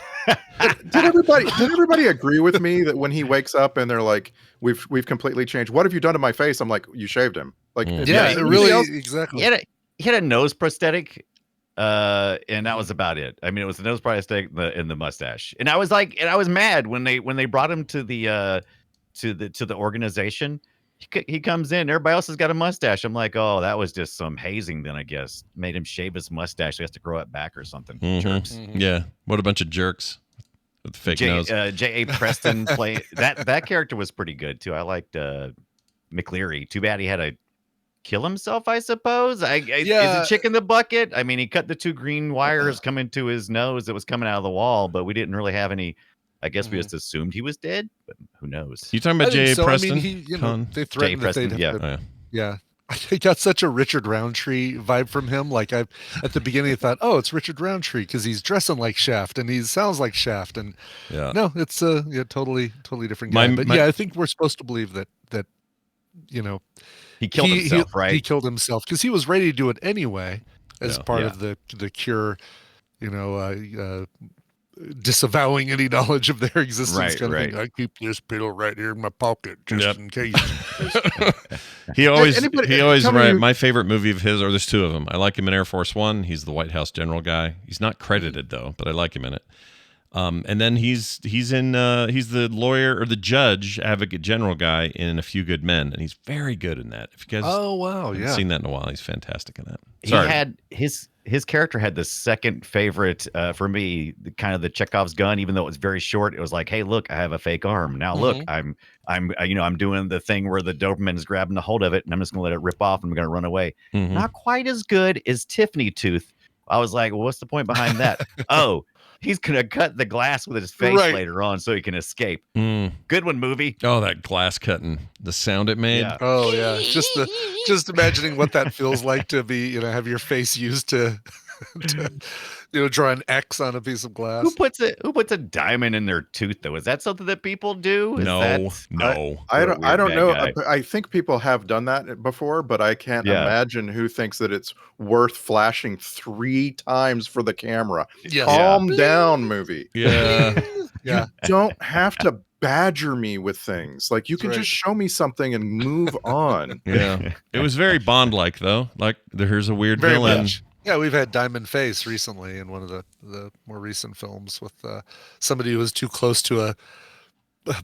Did everybody agree with me that when he wakes up and they're like, we've completely changed? What have you done to my face? I'm like, you shaved him. Like, yeah, it really exactly. He had a nose prosthetic. And that was about it. I mean, it was the nose prosthetic and the mustache. And I was mad when they brought him to the organization. He comes in, everybody else has got a mustache. I'm like, oh, that was just some hazing. Then I guess made him shave his mustache. He has to grow it back or something. Jerks. Yeah, what a bunch of jerks with the fake nose. J.A. Preston play that character was pretty good too. I liked McLeary. Too bad he had to kill himself, I suppose. Is it chick in the bucket? I mean, he cut the two green wires coming to his nose that was coming out of the wall, but we didn't really have any. I guess we just assumed he was dead, but who knows? You talking about J.A. Preston? I mean, they threatened that they'd have to, yeah. I got such a Richard Roundtree vibe from him. Like at the beginning, I thought, oh, it's Richard Roundtree because he's dressing like Shaft and he sounds like Shaft. And no, it's totally different guy. I think we're supposed to believe that he killed himself, right? He killed himself because he was ready to do it anyway as part of the cure, disavowing any knowledge of their existence. Kind of thing. I keep this pill right here in my pocket just in case. He always my favorite movie of his, or there's two of them. I like him in Air Force One. He's the White House general guy. He's not credited though, but I like him in it. And then he's he's the lawyer or the judge, advocate general guy in A Few Good Men, and he's very good in that. If you guys haven't seen that in a while, he's fantastic in that. Sorry. He had his character had the second favorite for me, kind of the Chekhov's gun. Even though it was very short, it was like, hey, look, I have a fake arm. Now look, I'm doing the thing where the Doberman is grabbing a hold of it, and I'm just gonna let it rip off, and I'm gonna run away. Not quite as good as Tiffany Tooth. I was like, well, what's the point behind that? Oh, he's gonna cut the glass with his face later on so he can escape. Good one, movie. Oh, that glass cutting, the sound it made. Yeah. Oh yeah, just imagining what that feels like to be, have your face used to draw an X on a piece of glass. Who puts a diamond in their tooth though? Is that something that people do? No. I don't know. Guy. I think people have done that before, but I can't imagine who thinks that it's worth flashing 3 times for the camera. Calm down, movie. Yeah. You don't have to badger me with things. Like, you can just show me something and move on. Yeah. It was very Bond-like though. Like, here's a weird Very villain. much. Yeah, we've had Diamond Face recently in one of the more recent films with somebody who was too close to a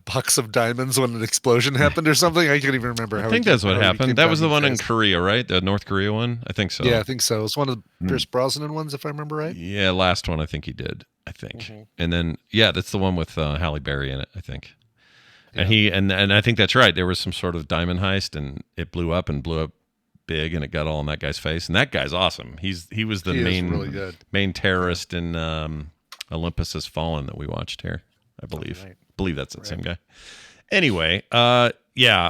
box of diamonds when an explosion happened or something. I can't even remember. I think that's what happened. That was the one in Korea, right? The North Korea one? I think so. Yeah, I think so. It was one of the Pierce Brosnan ones, if I remember right. Yeah, last one I think he did. I think. And then, that's the one with Halle Berry in it, I think. And and I think that's right. There was some sort of diamond heist, and it blew up big, and it got all in that guy's face. And that guy's awesome. He was the main terrorist in Olympus Has Fallen that we watched here, I believe. I believe that's the same guy. Anyway, I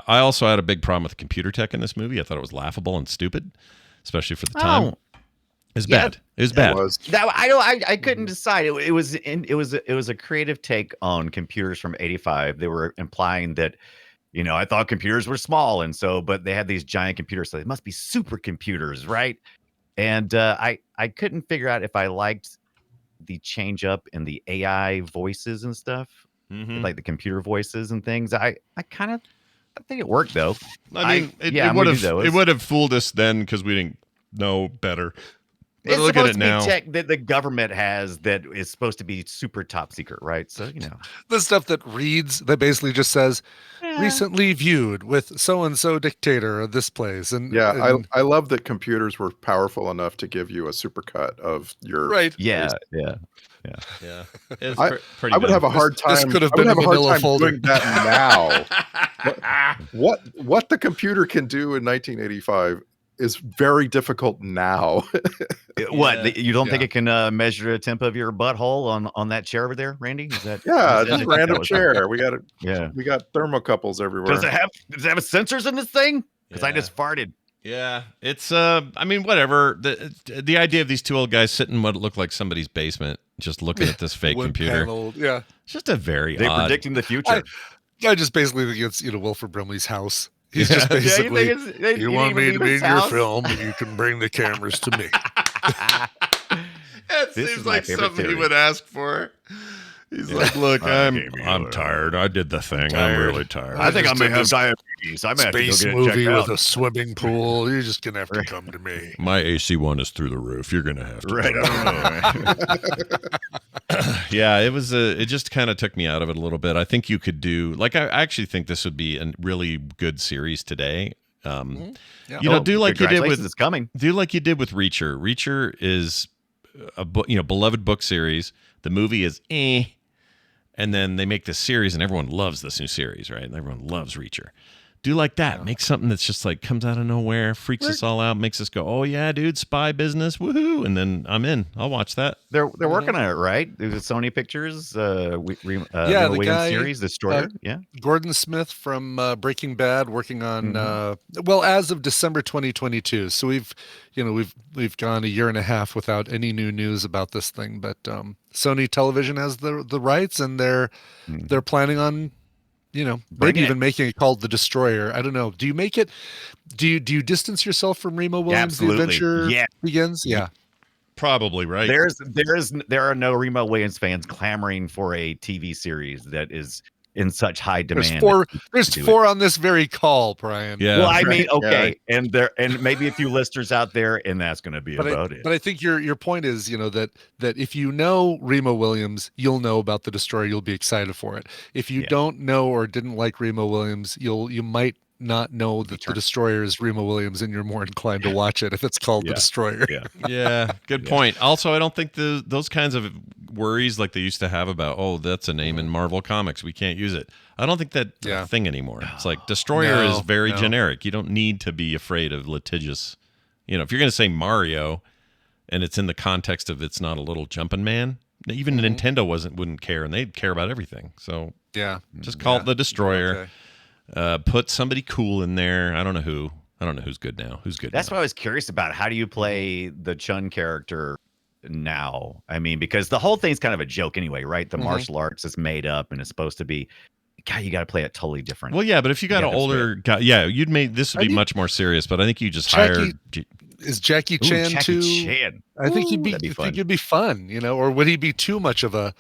also had a big problem with computer tech in this movie. I thought it was laughable and stupid, especially for the time. It was bad. It was bad. I couldn't decide. It was a creative take on computers from '85. They were implying that, I thought computers were small, and but they had these giant computers, so they must be supercomputers, right? And I couldn't figure out if I liked the change up in the AI voices and stuff, like the computer voices and things. I think it worked though. I mean, it would have fooled us then because we didn't know better. It's look supposed at it to now. be tech that the government has that is supposed to be super top secret, right? So, the stuff that reads, that basically just says, recently viewed with so-and-so dictator of this place. And I love that computers were powerful enough to give you a supercut of your... Right. Yeah. I would have a hard time. This could have been a manila folder. Doing that now. what the computer can do in 1985 is very difficult now. What, you don't think it can measure the temp of your butthole on that chair over there, Randy? Is that just a random chair. We got we got thermocouples everywhere. Does it have sensors in this thing? Because I just farted. Yeah, it's I mean, whatever. The idea of these two old guys sitting in what looked like somebody's basement, just looking at this fake computer. It's just a very They're odd. predicting the future. I just basically think it's Wilford Brimley's house. He's just basically, you want me to be in your film, you can bring the cameras to me. It seems like something he would ask for. He's like, look, I'm tired. I did the thing. I'm really tired. I think I may have diabetes. I may have to go Space get it movie checked with out. a swimming pool. You're just gonna have to come to me. My AC1 is through the roof. You're gonna have to. Yeah, it was it just kind of took me out of it a little bit. I think you could do I actually think this would be a really good series today. Do like you did with It's coming. Do like you did with Reacher. Reacher is a beloved book series. The movie is and then they make this series, and everyone loves this new series, right? And everyone loves Reacher. Do like that. Yeah. Make something that's just like comes out of nowhere, freaks us all out, makes us go, "Oh yeah, dude, spy business, woohoo!" And then I'm in. I'll watch that. They're working on it, right? There's a Sony Pictures, Remo the Williams guy, series, Destroyer. Gordon Smith from Breaking Bad, working on as of December 2022. So we've gone a year and a half without any new news about this thing. But Sony Television has the rights, and they're planning on. Maybe even making it called The Destroyer. I don't know. Do you make it? Do you distance yourself from Remo Williams? Absolutely. The Adventure Begins? Yeah. Probably, right? There are no Remo Williams fans clamoring for a TV series that is in such high demand. There's four on this very call, Brian. Yeah. Well, I mean, Right, okay, and maybe a few listeners out there, and that's going to be about it. But I think your point is, that if you know Remo Williams, you'll know about the Destroyer. You'll be excited for it. If you don't know or didn't like Remo Williams, you might not know that the Destroyer is Remo Williams, and you're more inclined to watch it if it's called the Destroyer. Yeah, good point. Also, I don't think those kinds of worries like they used to have about, that's a name in Marvel Comics, we can't use it. I don't think that's a thing anymore. It's like Destroyer is very generic. You don't need to be afraid of litigious. If you're going to say Mario, and it's in the context of it's not a little jumping man, even Nintendo wouldn't care, and they'd care about everything. So just call it the Destroyer. Okay. Put somebody cool in there. I don't know who's good now. That's what I was curious about. How do you play the Chun character now? I mean, because the whole thing's kind of a joke anyway, right? The martial arts is made up and it's supposed to be. God, you got to play it totally different. Well, yeah, but if you got an older guy, this would be much more serious. But I think you just hire. Is Jackie Chan too? I think he'd be fun, or would he be too much of a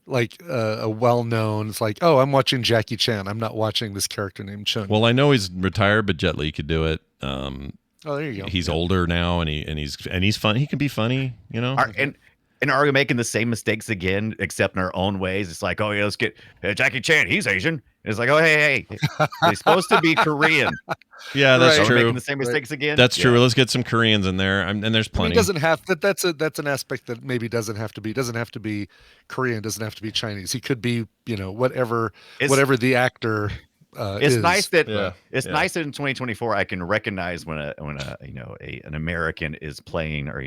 well-known? It's like, I'm watching Jackie Chan. I'm not watching this character named Chun. Well, I know he's retired, but Jet Li could do it. There you go. He's older now, and he's fun. He can be funny, And are we making the same mistakes again, except in our own ways? It's like, let's get Jackie Chan. He's Asian. It's like, hey, he's supposed to be Korean. Yeah, that's true. Making the same mistakes again. That's true. Let's get some Koreans in there, and there's plenty. It doesn't have that's an aspect that maybe doesn't have to be Korean. Doesn't have to be Chinese. He could be whatever the actor. It's nice that nice that in 2024 I can recognize when an American is playing, or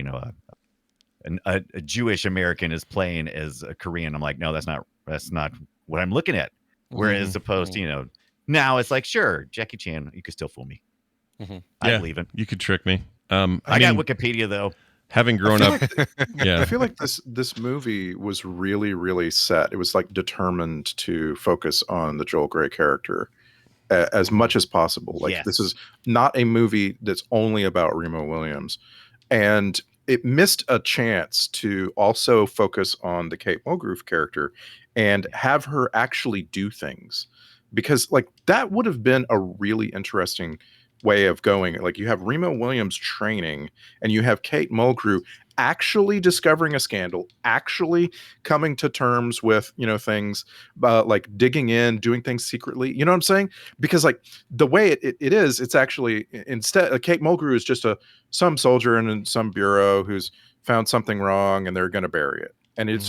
a Jewish American is playing as a Korean. I'm like, no, that's not what I'm looking at. Whereas opposed to, now it's like, sure, Jackie Chan, you could still fool me. I believe it. You could trick me. I got Wikipedia though. Having grown up, I feel like this movie was really, really set. It was like determined to focus on the Joel Grey character as much as possible. Like this is not a movie that's only about Remo Williams, and it missed a chance to also focus on the Kate Mulgrew character and have her actually do things, because that would have been a really interesting way of going. Like, you have Remo Williams training, and you have Kate Mulgrew actually discovering a scandal, actually coming to terms with things, like digging in, doing things secretly. You know what I'm saying? Because the way it is, it's actually, instead, Kate Mulgrew is just some soldier in some bureau who's found something wrong, and they're going to bury it. And it's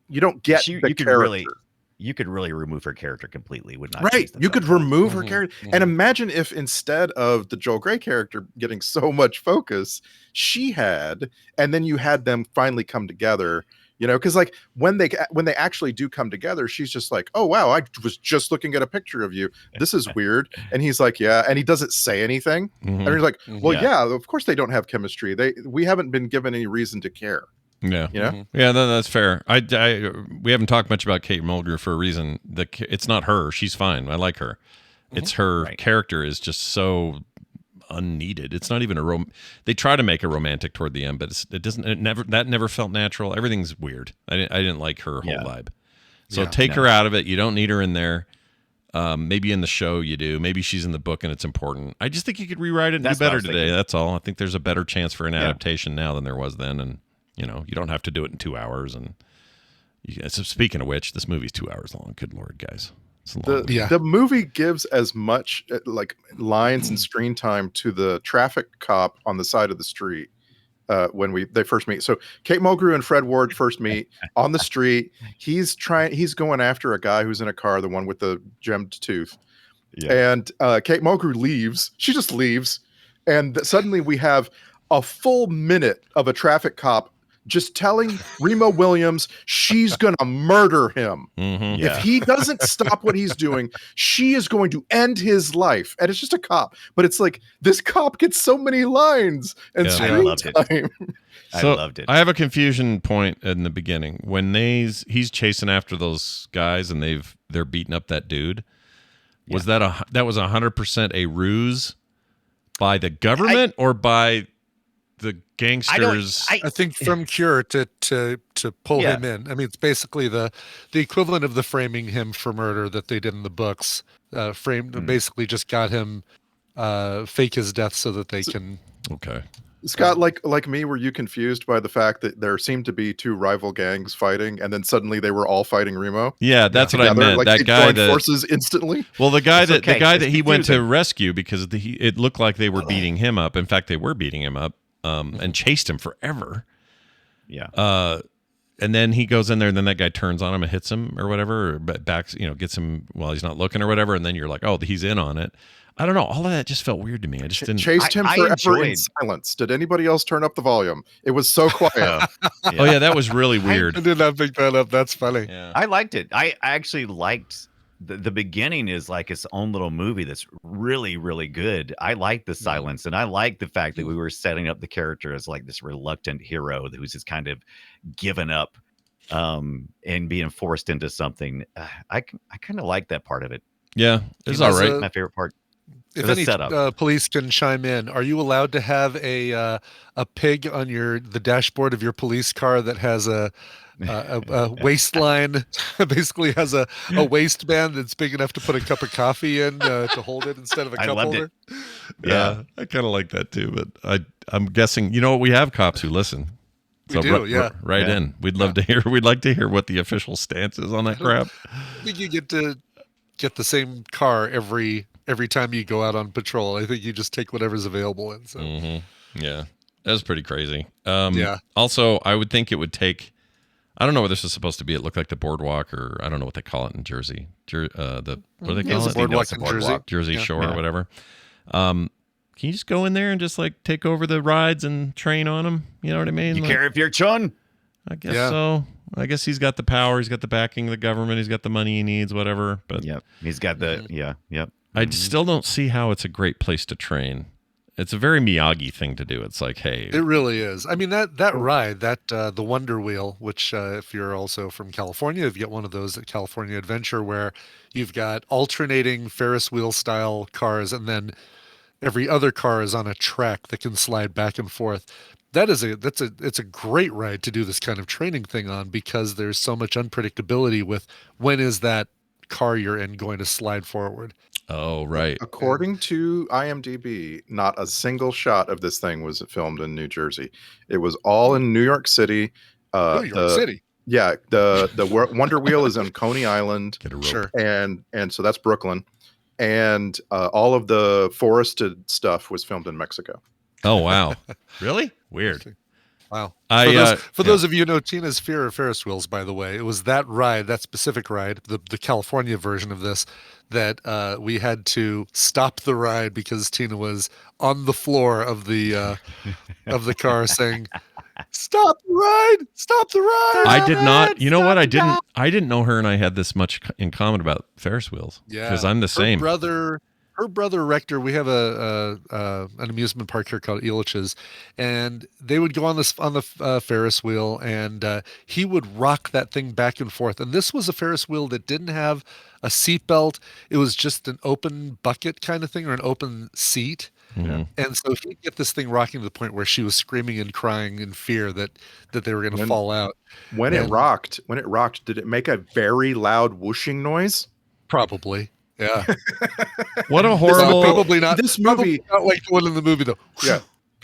you don't get the character. You could really remove her character completely. Would not right. You could remove her character, and imagine if instead of the Joel Grey character getting so much focus, she had, and then you had them finally come together. Because when they actually do come together, she's just like, oh wow, I was just looking at a picture of you. This is weird. And he's like, yeah, and he doesn't say anything. And he's like, well, yeah, of course they don't have chemistry. We haven't been given any reason to care. Yeah, yeah, that's fair. We haven't talked much about Kate Mulgrew for a reason. It's not her; she's fine. I like her. It's her character is just so unneeded. It's not even they try to make it romantic toward the end, but that never felt natural. Everything's weird. I didn't like her whole vibe. So take her out of it. You don't need her in there. Maybe in the show you do. Maybe she's in the book and it's important. I just think you could rewrite it and do better today. That's all. I think there's a better chance for an adaptation now than there was then, and you don't have to do it in 2 hours. And so speaking of which, this movie's 2 hours long. Good Lord, guys. It's a long the movie gives as much lines and screen time to the traffic cop on the side of the street when they first meet. So Kate Mulgrew and Fred Ward first meet on the street. He's going after a guy who's in a car, the one with the gemmed tooth. Yeah. And Kate Mulgrew leaves. She just leaves. And suddenly we have a full minute of a traffic cop just telling Remo Williams she's going to murder him. If he doesn't stop what he's doing, she is going to end his life. And it's just a cop. But it's like, this cop gets so many lines and screen time. I loved it. I have a confusion point in the beginning. When he's chasing after those guys and they're beating up that dude. Was that was 100% a ruse by the government or by the gangsters. I think from Cure to pull Yeah. him in. I mean, it's basically the equivalent of the framing him for murder that they did in the books. Basically just got him fake his death so that they can. Okay. Scott, like me, were you confused by the fact that there seemed to be two rival gangs fighting, and then suddenly they were all fighting Remo? Yeah, that's what I Together? meant. Like that they guy joined that forces instantly. Well, the guy that It's he went to confusing. rescue because it looked like they were beating him up. In fact, they were beating him up and chased him forever. Yeah. And then he goes in there, and then that guy turns on him and hits him or whatever, or backs, gets him while he's not looking or whatever. And then you're like, oh, he's in on it. I don't know. All of that just felt weird to me. I just didn't. Chased him I forever in enjoyed- silence. Did anybody else turn up the volume? It was so quiet. Oh yeah, that was really weird. I did not pick that up. That's funny. Yeah. I liked it. I actually liked the beginning is like its own little movie that's really, really good. I like the silence, and I like the fact that we were setting up the character as like this reluctant hero who's just kind of given up and being forced into something. I kind of like that part of it. Yeah, it's He all was right. My favorite part. If The any setup. police can chime in, are you allowed to have a pig on the dashboard of your police car that has a waistline, basically has a waistband that's big enough to put a cup of coffee in to hold it instead of a I cup loved holder? it. Yeah, I kind of like that too. But I'm guessing we have cops who listen. We do, yeah. Right Yeah. in. We'd love to hear. We'd like to hear what the official stance is on that crap. I think you get to get the same car every time you go out on patrol. I think you just take whatever's available. And so, Yeah, that was pretty crazy. Yeah. Also, I would think it would take. I don't know what this is supposed to be. It looked like the boardwalk, or I don't know what they call it in Jersey. What do they Yeah, call it's it? a boardwalk It's a in boardwalk. Jersey. Jersey Yeah. Shore Yeah. or whatever. Can you just go in there and just like take over the rides and train on them? You know what I mean? You Like, care if you're chun? I guess Yeah. so. I guess he's got the power. He's got the backing of the government. He's got the money he needs, whatever. But Yep. He's got the Yep. I still don't see how it's a great place to train. It's a very Miyagi thing to do. It's like, hey, It really is. I mean, that ride, the Wonder Wheel, which if you're also from California, you've got one of those at California Adventure where you've got alternating Ferris wheel style cars, and then every other car is on a track that can slide back and forth. It's a great ride to do this kind of training thing on, because there's so much unpredictability with when is that car you're in going to slide forward. oh right, According to IMDb, not a single shot of this thing was filmed in New Jersey. It was all in New York City. New York City. Yeah, the Wonder Wheel is on Coney Island, get a rope. Sure. and so that's Brooklyn, and all of the forested stuff was filmed in Mexico. Oh wow, really weird. Wow. I, For those of you who know Tina's fear of Ferris wheels, by the way, it was that ride, that specific ride, the California version of this, that we had to stop the ride because Tina was on the floor of the car saying, "Stop the ride! Stop the ride!" I did not. You know what? I didn't know her and I had this much in common about Ferris wheels. Yeah, because I'm the same. Her brother Rector, we have an amusement park here called Elitch's, and they would go on the Ferris wheel, and he would rock that thing back and forth. And this was a Ferris wheel that didn't have a seat belt; it was just an open bucket kind of thing, or an open seat. Mhm. And so he'd get this thing rocking to the point where she was screaming and crying in fear that they were going to fall out. When it rocked, did it make a very loud whooshing noise? Probably, yeah. What a horrible. Probably not. This Probably movie- not like the one in the movie though.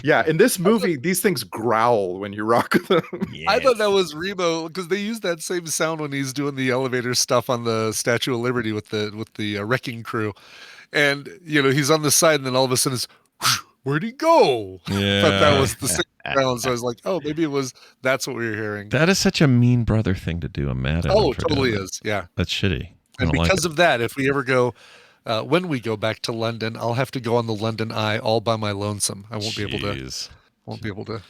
Yeah. In this movie, these things growl when you rock them. I thought that was Remo, because they use that same sound when he's doing the elevator stuff on the Statue of Liberty with the wrecking crew, and he's on the side, and then all of a sudden it's, where'd he go? Yeah. But that was the same sound, so I was like, oh, maybe that's what we were hearing. That is such a mean brother thing to do. I'm mad at him. Oh, for totally doing that. is. Yeah. That's shitty. I And don't like because it. of that, if we ever go, when we go back to London, I'll have to go on the London Eye all by my lonesome. I won't be able to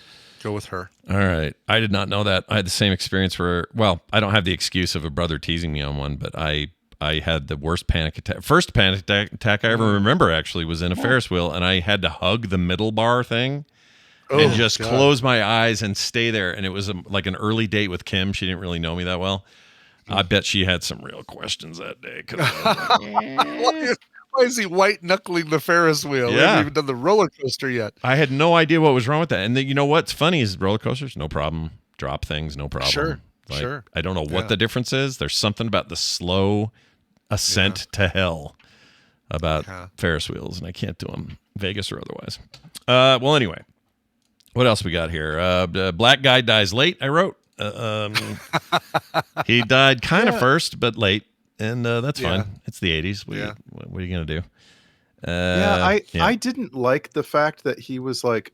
go with her. All right. I did not know that. I had the same experience where, well, I don't have the excuse of a brother teasing me on one, but I had the worst panic attack. First panic attack I ever remember actually was in a Ferris wheel, and I had to hug the middle bar thing and just God. close my eyes and stay there. And it was like an early date with Kim. She didn't really know me that well. I bet she had some real questions that day. 'Cause I was like, Why is he white knuckling the Ferris wheel? We Yeah. haven't even done the roller coaster yet. I had no idea what was wrong with that. And you know what's funny is roller coasters, no problem. Drop things, no problem. Sure. Like, Sure. I don't know what the difference is. There's something about the slow ascent to hell about Ferris wheels, and I can't do them, Vegas or otherwise. Well, anyway, what else we got here? Black guy dies late, I wrote. He died kind of first, but late, and that's fine. It's the 80s. What are you going to do? I didn't like the fact that he was like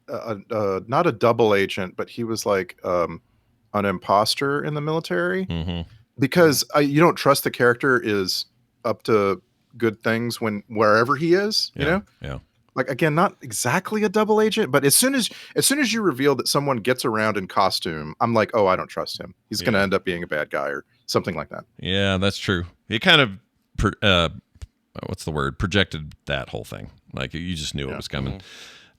not a double agent, but he was like an imposter in the military, because you don't trust the character is up to good things wherever he is, you know? Yeah. Like, again, not exactly a double agent, but as soon as you reveal that someone gets around in costume, I'm like, oh, I don't trust him. He's going to end up being a bad guy or something like that. Yeah, that's true. He kind of what's the word? Projected that whole thing. Like, you just knew it was coming.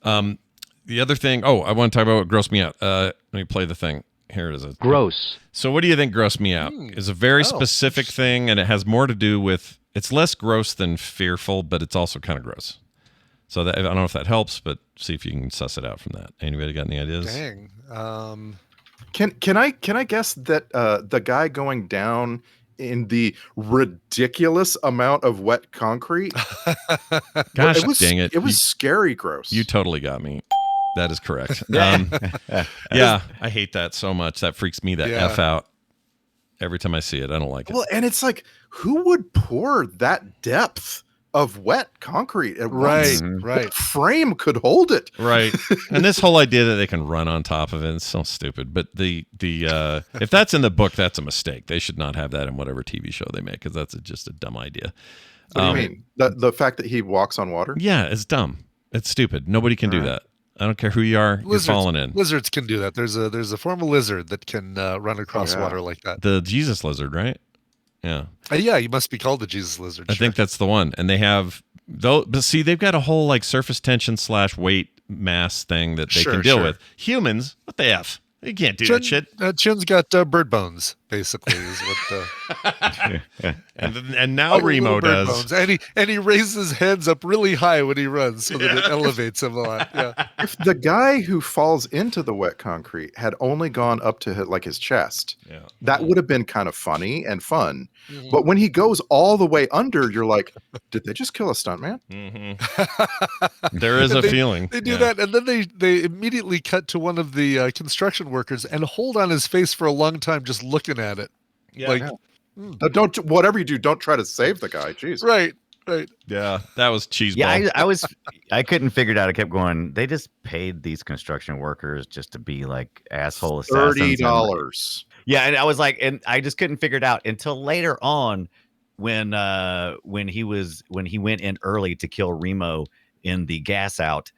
The other thing, I want to talk about what grossed me out. Let me play the thing. Here it is. Gross. So what do you think grossed me out? It's a very specific thing, and it has more to do with, it's less gross than fearful, but it's also kind of gross. So I don't know if that helps, but see if you can suss it out from that. Anybody got any ideas? Dang. Can I guess that the guy going down in the ridiculous amount of wet concrete? Gosh, dang it. It was scary gross. You totally got me. That is correct. Yeah, I hate that so much. That freaks me the F out every time I see it. I don't like it. Well, and it's like, who would pour that depth of wet concrete at once? Right. What frame could hold it? Right. And this whole idea that they can run on top of it is so stupid. But the if that's in the book, that's a mistake. They should not have that in whatever TV show they make, because that's just a dumb idea. What do you mean? The fact that he walks on water? Yeah, it's dumb. It's stupid. Nobody can do that. I don't care who you are. You're falling in. Lizards can do that. There's a form of lizard that can run across water like that. The Jesus lizard, right? Yeah. Yeah, you must be called the Jesus lizard. I think that's the one. And they have but see, they've got a whole like surface tension / weight mass thing that they can deal with. Humans, what the F? You can't do that shit. Chin's got bird bones, basically, is what. And now Remo does. Bones. And he raises his hands up really high when he runs, so that it elevates him a lot. Yeah. If the guy who falls into the wet concrete had only gone up to his chest, that would have been kind of funny and fun. But when he goes all the way under, you're like, did they just kill a stuntman? There is a feeling. They do that, and then they immediately cut to one of the construction workers and hold on his face for a long time just looking at it. Don't, whatever you do, don't try to save the guy. Jeez. Right. Yeah, that was cheeseball. Yeah, I couldn't figure it out. I kept going, they just paid these construction workers just to be like asshole assassins. $30. Yeah, and I was like, and I just couldn't figure it out until later on when he went in early to kill Remo in the gas out.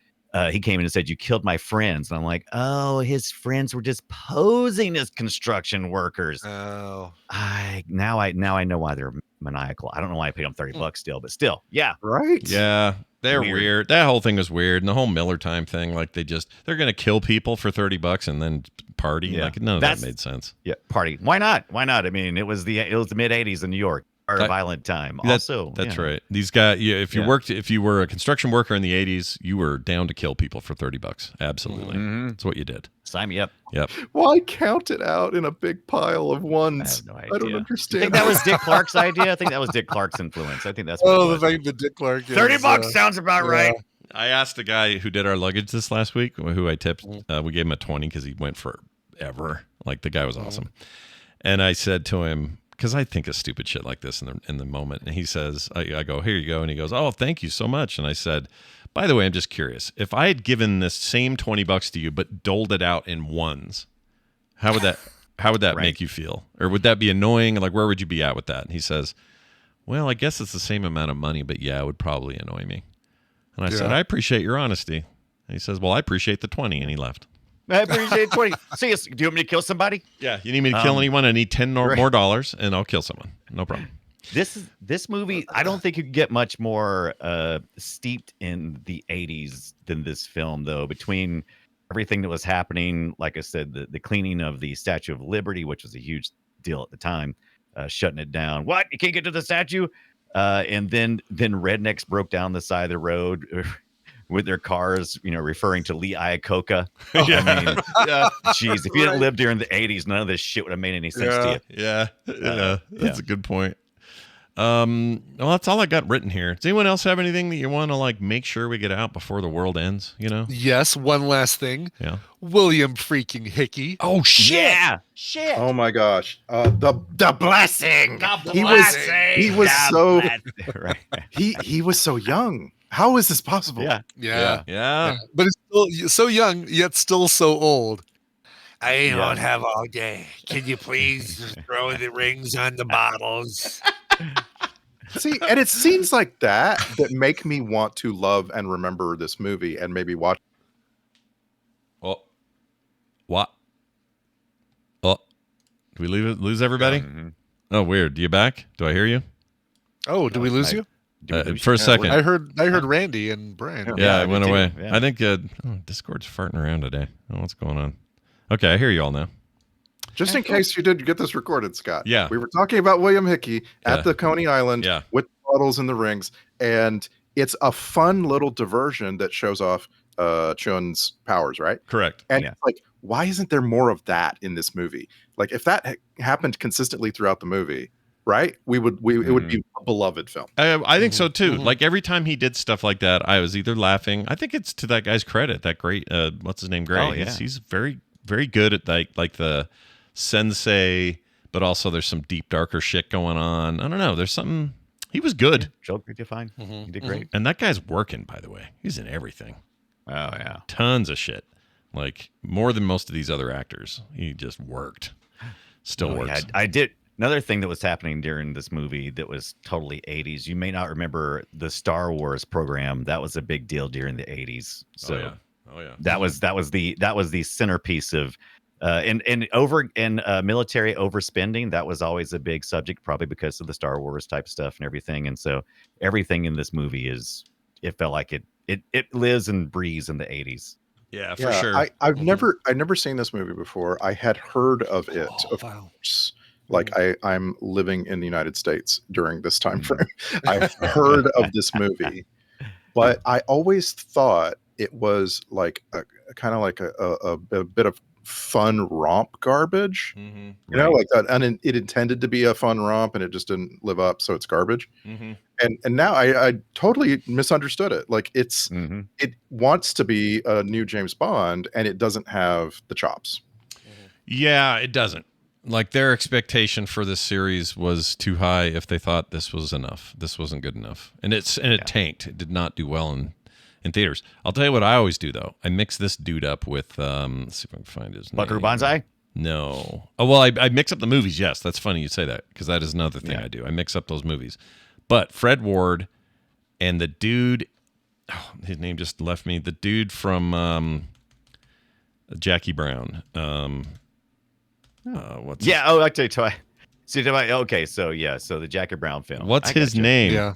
He came in and said, "You killed my friends." And I'm like, oh, his friends were just posing as construction workers. Oh, now I know why they're maniacal. I don't know why I paid them $30 still, but still, yeah, right, yeah, they're weird. That whole thing was weird, and the whole Miller Time thing, like they're gonna kill people for $30 and then party. Yeah. Like none of that made sense. Yeah, party. Why not? I mean, it was the mid '80s in New York. Or a violent time. That's right. These guys, if you were a construction worker in the 80s, you were down to kill people for $30. Absolutely. That's what you did. Sign me up. Yep. Why count it out in a big pile of ones? I have no idea. I don't understand. I think that was Dick Clark's idea. I think that was Dick Clark's influence. I think that's the fact that Dick Clark is, $30 sounds about right. I asked the guy who did our luggage this last week, who I tipped. We gave him a 20 because he went forever. Like, the guy was awesome. And I said to him, because I think of stupid shit like this in the moment. And he says, I go, here you go. And he goes, oh, thank you so much. And I said, by the way, I'm just curious. If I had given this same $20 to you, but doled it out in ones, how would that make you feel? Or would that be annoying? Like, where would you be at with that? And he says, well, I guess it's the same amount of money, but yeah, it would probably annoy me. And I said, I appreciate your honesty. And he says, well, I appreciate the 20. And he left. I appreciate 20. See, do you want me to kill somebody? Yeah, you need me to kill anyone? I need $10 more dollars, and I'll kill someone. No problem. This movie, I don't think you could get much more steeped in the 80s than this film, though. Between everything that was happening, like I said, the cleaning of the Statue of Liberty, which was a huge deal at the time, shutting it down. What? You can't get to the statue? And then rednecks broke down the side of the road with their cars, referring to Lee Iacocca. I mean, Yeah. geez, if you didn't live during the 80s, none of this shit would have made any sense to you. Yeah. That's a good point. Well, that's all I got written here. Does anyone else have anything that you want to make sure we get out before the world ends? Yes. One last thing. Yeah. William freaking Hickey. Oh shit! Yeah, shit. Oh my gosh. The blessing. He was so young. How is this possible? Yeah. But he's still so young, yet still so old. I don't have all day. Can you please throw the rings on the bottles? See, and it's scenes like that make me want to love and remember this movie and maybe watch. Oh, what? Oh, did we lose everybody? Mm-hmm. Oh, weird. Do you back? Do I hear you? Oh, do we lose you? For a second. I heard Randy and Brian. Yeah, it went away. Yeah. I think Discord's farting around today. I don't know what's going on. Okay, I hear you all now. Just in case you did get this recorded, Scott. Yeah. We were talking about William Hickey at the Coney Island with the bottles and the rings. And it's a fun little diversion that shows off Chun's powers, right? Correct. And it's like, why isn't there more of that in this movie? Like, if that happened consistently throughout the movie, right? It would be a beloved film. I think so too. Like every time he did stuff like that, I was either laughing. I think it's to that guy's credit. That great, what's his name? Gray. Oh, yeah. He's very, very good at like the sensei, but also there's some deep, darker shit going on. I don't know. There's something. He was good. Joker did fine. He did great. And that guy's working, by the way. He's in everything. Oh yeah, tons of shit. Like more than most of these other actors. He just worked. Still works. Yeah, I did. Another thing that was happening during this movie that was totally 80s. You may not remember the Star Wars program. That was a big deal during the 80s. So that was the centerpiece of and military overspending. That was always a big subject, probably because of the Star Wars type stuff and everything. And so everything in this movie it felt like it lives and breathes in the 80s. Yeah, for sure. I've never seen this movie before. I had heard of it, of course. Like I'm living in the United States during this time frame. I've heard of this movie, but I always thought it was like a kind of like a bit of fun romp garbage. Mm-hmm. You know, like that, and it intended to be a fun romp, and it just didn't live up, so it's garbage. Mm-hmm. And now I totally misunderstood it. Like it wants to be a new James Bond, and it doesn't have the chops. Yeah, it doesn't. Like their expectation for this series was too high if they thought this was enough. This wasn't good enough. And it tanked. It did not do well in theaters. I'll tell you what I always do though. I mix this dude up with let's see if I can find his name. Buckaroo Banzai? No. Oh well, I mix up the movies, yes. That's funny you say that, because that is another thing I do. I mix up those movies. But Fred Ward and the dude, his name just left me. The dude from Jackie Brown. What's I tell you. Okay, so the Jackie Brown film. What's his name? Yeah.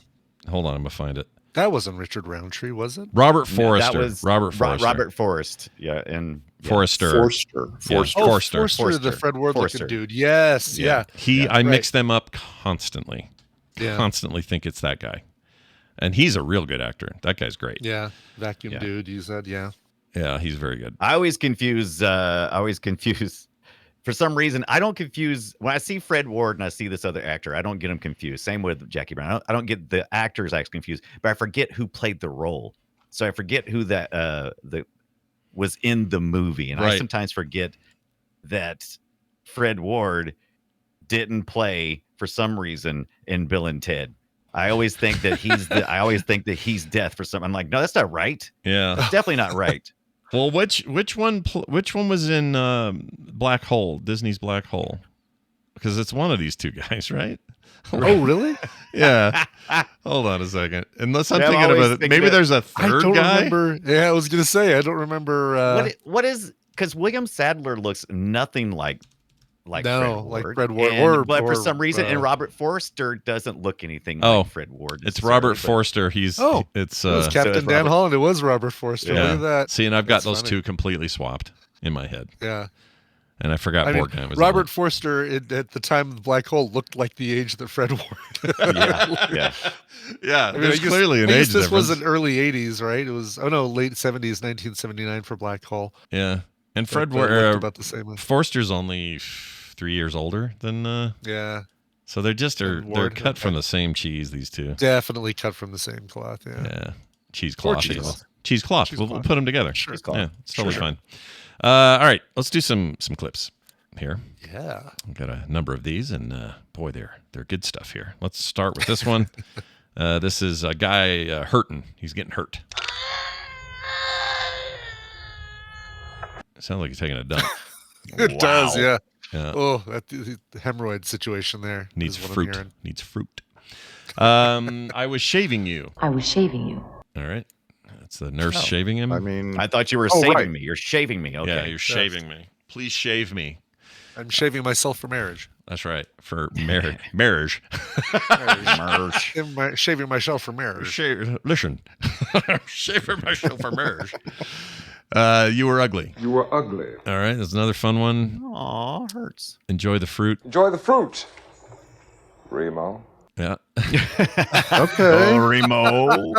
Hold on, I'm gonna find it. That wasn't Richard Roundtree, was it? Robert Forrester. That was Robert Forrester. Robert Forrest. Yeah, and Forrester. Forrester, the Fred Ward looking dude. Yes, yeah. I mix them up constantly. Yeah. Constantly think it's that guy, and he's a real good actor. That guy's great. Yeah, vacuum dude. You said Yeah, he's very good. I always confuse. For some reason, I don't confuse when I see Fred Ward and I see this other actor. I don't get them confused. Same with Jackie Brown. I don't get the actors actually confused, but I forget who played the role. So I forget who that was in the movie, and I sometimes forget that Fred Ward didn't play for some reason in Bill and Ted. I always think that he's Death for some. I'm like, no, that's not right. Yeah, that's definitely not right. Well, which one was in Black Hole, Disney's Black Hole? Because it's one of these two guys, right? Oh, really? Yeah. Hold on a second. Unless I'm thinking about it, maybe there's a third guy. Remember. Yeah, I was gonna say I don't remember. What is? Because William Sadler looks nothing like Fred Ward. But for some reason, and Robert Forster doesn't look anything like Fred Ward. It's Robert Forster. It was Captain Dan Holland. It was Robert Forster. Yeah. Look at that. See, and I've got those two completely swapped in my head. Yeah. And I forgot Borgnine was Robert Forster at the time of the black hole looked like the age that Fred wore. Yeah. Yeah, I mean, there's clearly an age this difference. was an early 80s, right? It was, late 70s, 1979 for Black Hole. Yeah. And Fred looked about the same. Forster's only 3 years older than yeah. So they're they're cut from the same cheese, these two. Definitely cut from the same cloth, yeah. Yeah. Cheesecloth. Cheesecloth. We'll put them together. Sure. Yeah, it's totally fine. All right, let's do some clips here. Yeah. I've got a number of these, and boy, they're good stuff here. Let's start with this one. This is a guy hurting. He's getting hurt. Sounds like he's taking a dump. It does, yeah. Yeah. Oh, the hemorrhoid situation there. Needs is what I'm fruit. hearing. Needs fruit. I was shaving you. I was shaving you. All right. That's the nurse shaving him. I mean, I thought you were saving me. You're shaving me. Okay. Yeah, you're shaving me. Please shave me. I'm shaving myself for marriage. That's right. For marriage. Shaving myself for marriage. Listen. Shaving myself for marriage. You were ugly. You were ugly. All right. There's another fun one. Aw, hurts. Enjoy the fruit. Enjoy the fruit, Remo. Yeah. okay. Oh, Remo.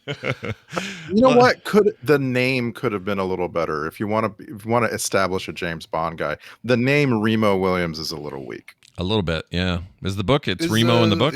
You know what? The name could have been a little better if you want to establish a James Bond guy. The name Remo Williams is a little weak. A little bit, yeah. Is the book? It's Remo in the book.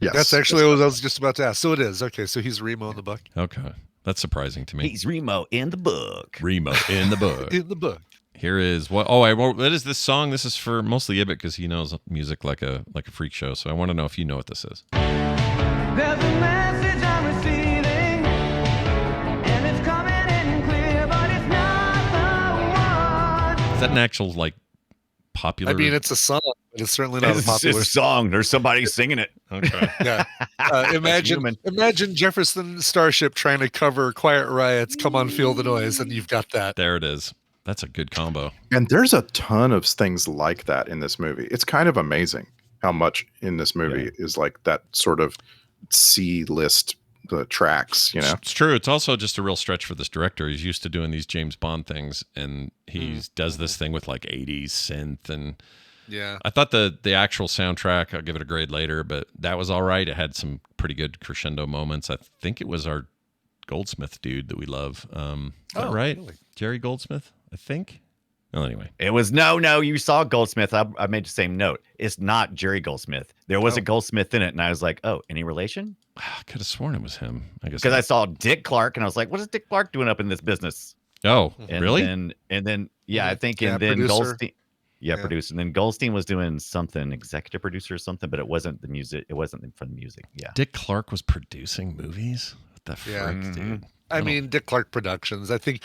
Yes, that's actually what I was just about to ask. So it is. Okay, so he's Remo in the book. Okay, that's surprising to me. He's Remo in the book. Remo in the book. In the book. Here is what. Oh, I wrote. What is this song? This is for mostly Ibbot because he knows music like a freak show. So I want to know if you know what this is. There's a message I'm receiving, and it's coming in clear, but it's not the one. Is that an actual like popular? I mean, it's a song, but it's certainly not a It's popular a song. There's somebody singing it. Okay. Yeah. Imagine Jefferson Starship trying to cover Quiet Riot's "Come On, Feel the Noise," and you've got that. There it is. That's a good combo. And there's a ton of things like that in this movie. It's kind of amazing how much in this movie is like that sort of C-list tracks, you know? It's true. It's also just a real stretch for this director. He's used to doing these James Bond things, and he does this thing with like 80s synth. And yeah, I thought the actual soundtrack, I'll give it a grade later, but that was all right. It had some pretty good crescendo moments. I think it was our Goldsmith dude that we love. Is that right? Really? Jerry Goldsmith, I think. Well, anyway. It was no. You saw Goldsmith. I made the same note. It's not Jerry Goldsmith. There was a Goldsmith in it, and I was like, oh, any relation? I could have sworn it was him. I guess because I saw Dick Clark, and I was like, what is Dick Clark doing up in this business? Oh, and really? And then I think, and then producer. Goldstein. Yeah, producer. And then Goldstein was doing something, executive producer or something, but it wasn't the music. It wasn't from the music. Yeah. Dick Clark was producing movies? What the frick, dude? I mean, Dick Clark Productions. I think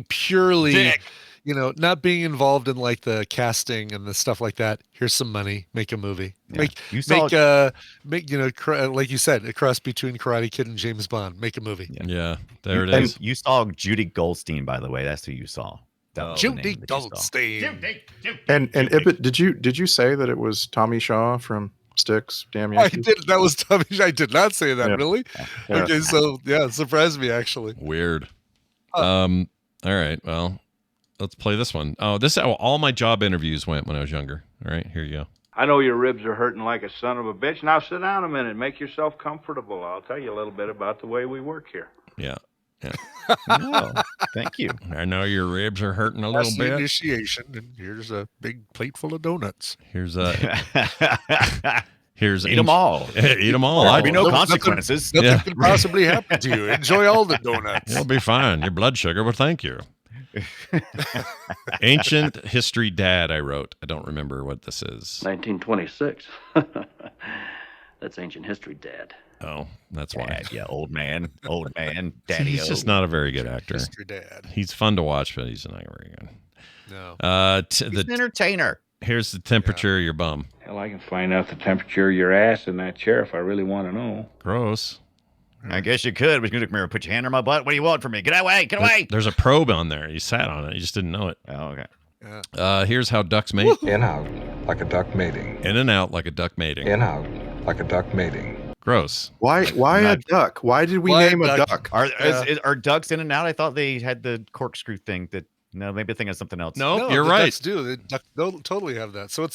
purely, Dick. Not being involved in like the casting and the stuff like that. Here's some money, make a movie. Yeah. Make like you said, a cross between Karate Kid and James Bond. Make a movie. Yeah, there it is. You saw Judy Goldstein, by the way. That's who you saw. Judy Goldstein. And Ibbot, did you say that it was Tommy Shaw from Styx? Damn I Yankees? did. That was Tommy. I did not say that. Yeah. Really? Yeah. Okay, so it surprised me actually. Weird. All right. Well, let's play this one. Oh, this is how all my job interviews went when I was younger. All right, here you go. I know your ribs are hurting like a son of a bitch. Now sit down a minute. Make yourself comfortable. I'll tell you a little bit about the way we work here. Yeah. Oh, thank you. I know your ribs are hurting a That's little the bit. initiation, and here's a big plate full of donuts. Here's Eat them all. Eat them all. There'll be no consequences. Nothing can possibly happen to you. Enjoy all the donuts. You'll be fine. Your blood sugar, but thank you. Ancient History Dad, I wrote. I don't remember what this is. 1926. That's ancient history, Dad. Oh, that's why. Dad, yeah, old man, daddy. He's just not a very good actor. History Dad. He's fun to watch, but he's not very good. No. He's an entertainer. Here's the temperature of your bum. Hell, I can find out the temperature of your ass in that chair if I really want to know. Gross. I guess you could. But you can put your hand on my butt. What do you want from me? Get away! Get away! There's a probe on there. You sat on it. You just didn't know it. Oh, okay. Here's how ducks mate. In out like a duck mating. In and out like a duck mating. In out like a duck mating. Gross. Why a duck? Why did we name a duck? Are ducks in and out? I thought they had the corkscrew thing that No, maybe thinking of something else. No, No, you're the right. Ducks do. The duck, they'll totally have that. So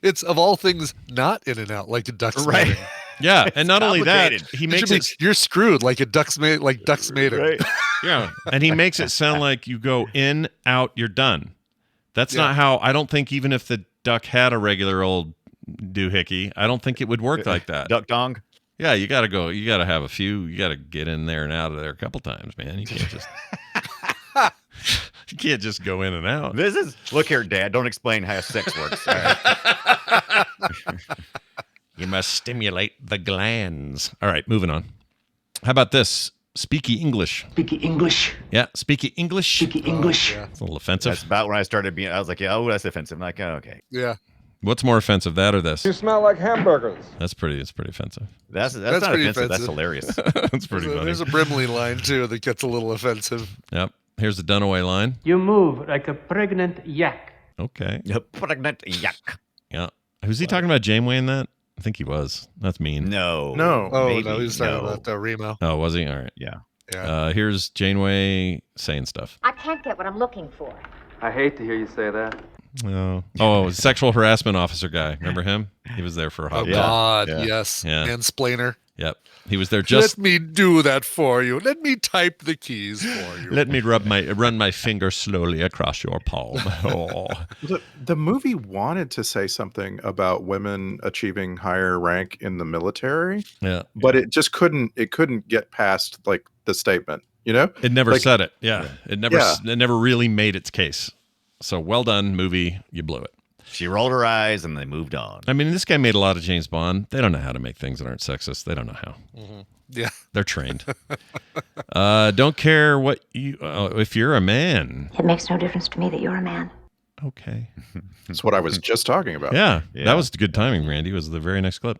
it's of all things not in and out like a Ducks Right. mating. Yeah, and not only that, complicated. he It makes should be, it. you're screwed like a Ducks mate like Ducks mating. Right. Yeah, and he makes it sound like you go in, out, you're done. That's not how. I don't think even if the duck had a regular old doohickey, I don't think it would work like that. Duck dong. Yeah, you got to go. You got to have a few. You got to get in there and out of there a couple times, man. You can't just. You can't just go in and out. Look here, Dad. Don't explain how sex works. All right. You must stimulate the glands. All right, moving on. How about this? Speaky English. Speaky English. Yeah, speaky English. Speaky English. Yeah. It's a little offensive. That's about when I started being. I was like, yeah, oh, that's offensive. I'm like, oh, okay. Yeah. What's more offensive, that or this? You smell like hamburgers. That's pretty offensive. That's That's not pretty offensive. That's offensive. hilarious. That's pretty funny. There's a Brimley line too that gets a little offensive. Yep. Here's the Dunaway line. You move like a pregnant yak. Okay. Pregnant yuck. Yeah. Who's he talking about? Janeway in that? I think he was. That's mean. No. No. Oh Maybe, no, he was talking no. about Remo. Oh, was he? All right. Yeah. Yeah. Here's Janeway saying stuff. I can't get what I'm looking for. I hate to hear you say that. Oh, sexual harassment officer guy. Remember him? He was there for a hot Oh minute. God, Yeah. yes. Yeah. Mansplainer. Yep. He was there just. Let me do that for you. Let me type the keys for you. Let me run my finger slowly across your palm. Oh. The movie wanted to say something about women achieving higher rank in the military, Yeah. but it just couldn't. It couldn't get past like the statement. You know, It never Like- said it. Yeah. It never really made its case. So well done, movie. You blew it. She rolled her eyes and they moved on. I mean, this guy made a lot of James Bond. They don't know how to make things that aren't sexist. They don't know how. Yeah. They're trained. Don't care what you if you're a man. It makes no difference to me that you're a man. Okay. that's what I was just talking about. Yeah, Yeah. that was good timing, Randy. Was the very next clip.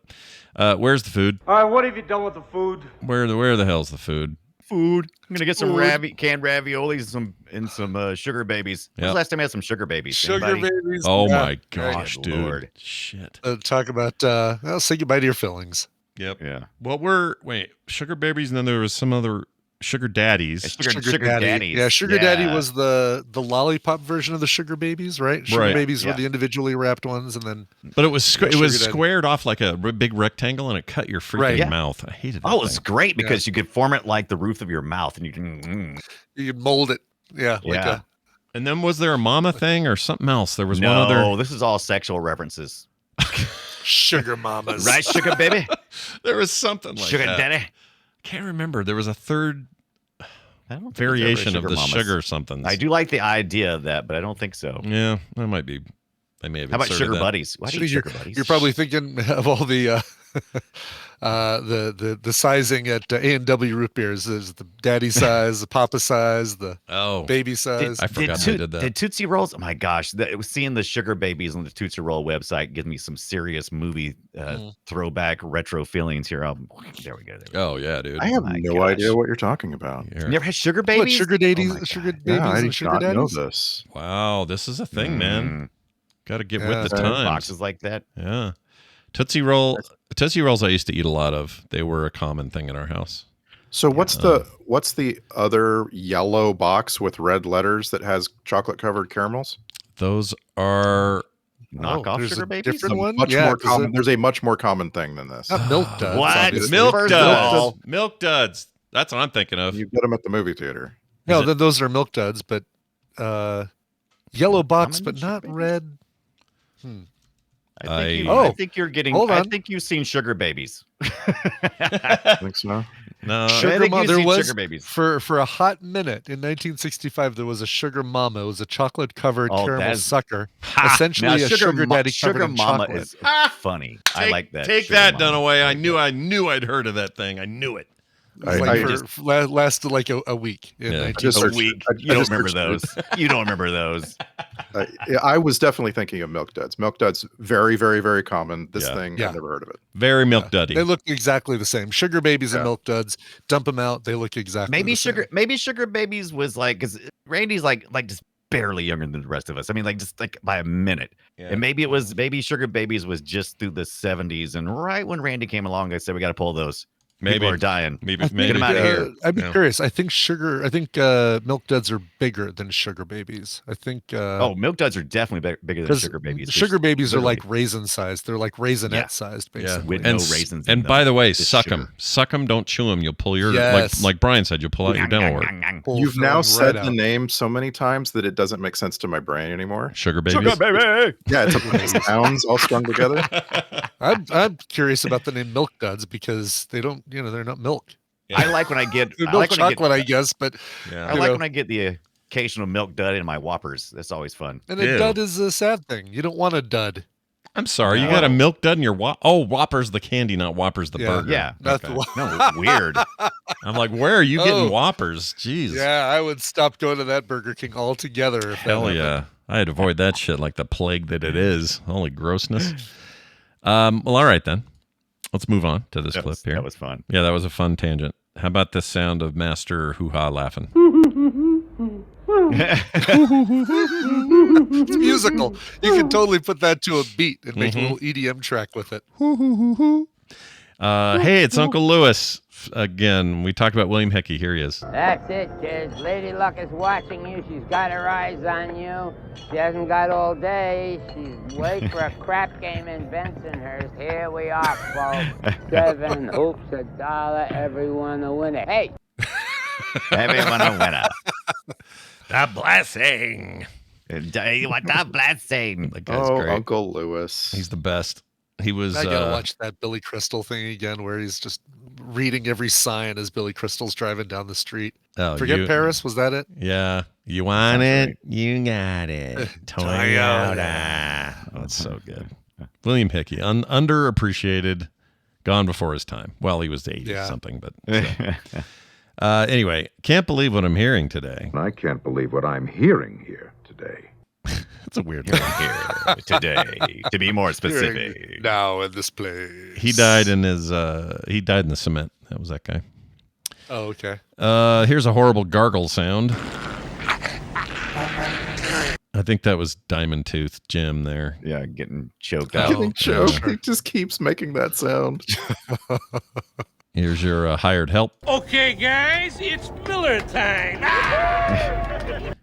Where's the food? All right, what have you done with the food? Where the hell's the food? Food. I'm gonna get some canned raviolis and some sugar babies. When's Yep. the last time I had some sugar babies? Sugar Anybody? babies. Oh Yeah. my gosh, Good dude! Lord. Shit. Talk about. Well, say goodbye to your fillings. Yep. Yeah. Well, sugar babies, and then there was some other sugar daddies. Sugar daddies. Yeah, Sugar Daddy Yeah. was the lollipop version of the Sugar Babies, right? Sugar Right. Babies were Yeah. the individually wrapped ones, and then But it was Sugar Daddy. squared off like a big rectangle, and it cut your freaking Right. Yeah. mouth. I hated. That Oh, it's thing. great because you could form it like the roof of your mouth, and you can. you could mold it. Yeah, like Yeah. And then was there a mama thing or something else? There was No, one other. this is all sexual references. a sugar mamas. Right, sugar baby? There was something like Sugar that. daddy? Can't remember. There was a third I don't think variation it's of ever the mamas. sugar something. I do like the idea of that, but I don't think so. Yeah, that might be. They may have. How about inserted sugar that. buddies? Why do you You're, sugar buddies? you're probably thinking of all the the sizing at A&W root beers. There's the daddy size, the papa size, the Oh, baby size. I forgot they did that. Did Tootsie Rolls? Oh my gosh, seeing the sugar babies on the Tootsie Roll website gives me some serious movie throwback retro feelings here. There we go. Oh yeah, dude. I have My no gosh. idea what you're talking about. Here. You never had sugar What, babies? sugar daddies, Oh my sugar God. babies, Yeah, I and did sugar not know daddies. this. Wow, this is a thing, man. Got to get Yeah. with the Okay. times. Boxes like that. Yeah. Tootsie Rolls I used to eat a lot of. They were a common thing in our house. So what's the other yellow box with red letters that has chocolate covered caramels? Those are Knockoff there's sugar a babies? different one? Much Yeah, more 'cause common. There's a much more common thing than this. Not milk duds. What? obviously. milk First of all- duds. Milk duds. That's what I'm thinking of. You get them at the movie theater. No, Is it- then those are milk duds, but yellow box, Common but sugar not babies? red. I Oh, think you're getting. hold I on. think you've seen sugar babies. I think so. No. Sugar think mama. you've There seen was sugar babies. for a hot minute in 1965. There was a sugar mama. It was a chocolate covered Oh, caramel that's- sucker. Now, Essentially, a sugar daddy Sugar covered in mama chocolate. is funny. I Take- like that. Take Sugar that, mama. Dunaway. I knew I'd heard of that thing. I knew it. It was like lasted like a week. In Yeah. 19 just A searched week. it. I You don't just remember searched those. You don't remember those. I was definitely thinking of milk duds. Milk duds, very, very, very common. This Yeah. thing, Yeah. I've never heard of it. Very milk duddy. They look exactly the same. Sugar babies and Yeah. milk duds. Dump them out. They look exactly. Maybe the sugar. Same. Maybe sugar babies was like because Randy's like just barely younger than the rest of us. I mean, like just like by a minute. Yeah. And maybe sugar babies was just through the 70s, and right when Randy came along, I said we got to pull those. Maybe. People are dying. Maybe. Get them out of here. I'd be curious. I think milk duds are bigger than sugar babies. I think. Milk duds are definitely bigger than sugar babies. Sugar babies are like raisin sized. They're like raisinette sized, basically. With no raisins. And by the way, suck them. Suck them. Don't chew them. You'll pull your like Brian said. You'll pull out your dental work. You've now said the name so many times that it doesn't make sense to my brain anymore. Sugar babies. Sugar baby. Yeah, it's a bunch of sounds all strung together. I'm curious about the name milk duds because they don't, they're not milk. I like when I get chocolate, I guess, but I like when I get the occasional milk dud in my Whoppers. That's always fun. And a dud is a sad thing. You don't want a dud. I'm sorry, you got a milk dud in your Whoppers the candy, not Whoppers the burger. Yeah, not okay. No, weird. I'm like, where are you getting Whoppers? Jeez. Yeah, I would stop going to that Burger King altogether. Hell yeah, I'd avoid that shit like the plague that it is. Holy grossness. Well, all right then. Let's move on to this clip here. That was fun. Yeah, that was a fun tangent. How about the sound of Master Hoo-Ha laughing? It's musical. You can totally put that to a beat and make a little EDM track with it. Hey, it's Uncle Lewis again. We talked about William Hickey. Here he is. That's it, kids. Lady Luck is watching you. She's got her eyes on you. She hasn't got all day. She's waiting for a crap game in Bensonhurst. Here we are, folks. 7 hoops, $1, everyone a winner. Hey! Everyone a winner. The blessing. What the blessing. That guy's great. Uncle Lewis. He's the best. He was. I gotta watch that Billy Crystal thing again, where he's just reading every sign as Billy Crystal's driving down the street. Forget Paris, was that it? Yeah. You want it? You got it. Toyota. Oh, that's so good. William Hickey, underappreciated, gone before his time. Well, he was 80 something, but. Anyway, can't believe what I'm hearing today. I can't believe what I'm hearing here today. That's a weird one here today, to be more specific. Now in this place. He died in the cement. That was that guy. Oh, okay. Here's a horrible gargle sound. I think that was Diamond Tooth Jim there. Yeah, getting choked out. Getting choked. He just keeps making that sound. Here's your hired help. Okay, guys, it's Miller time.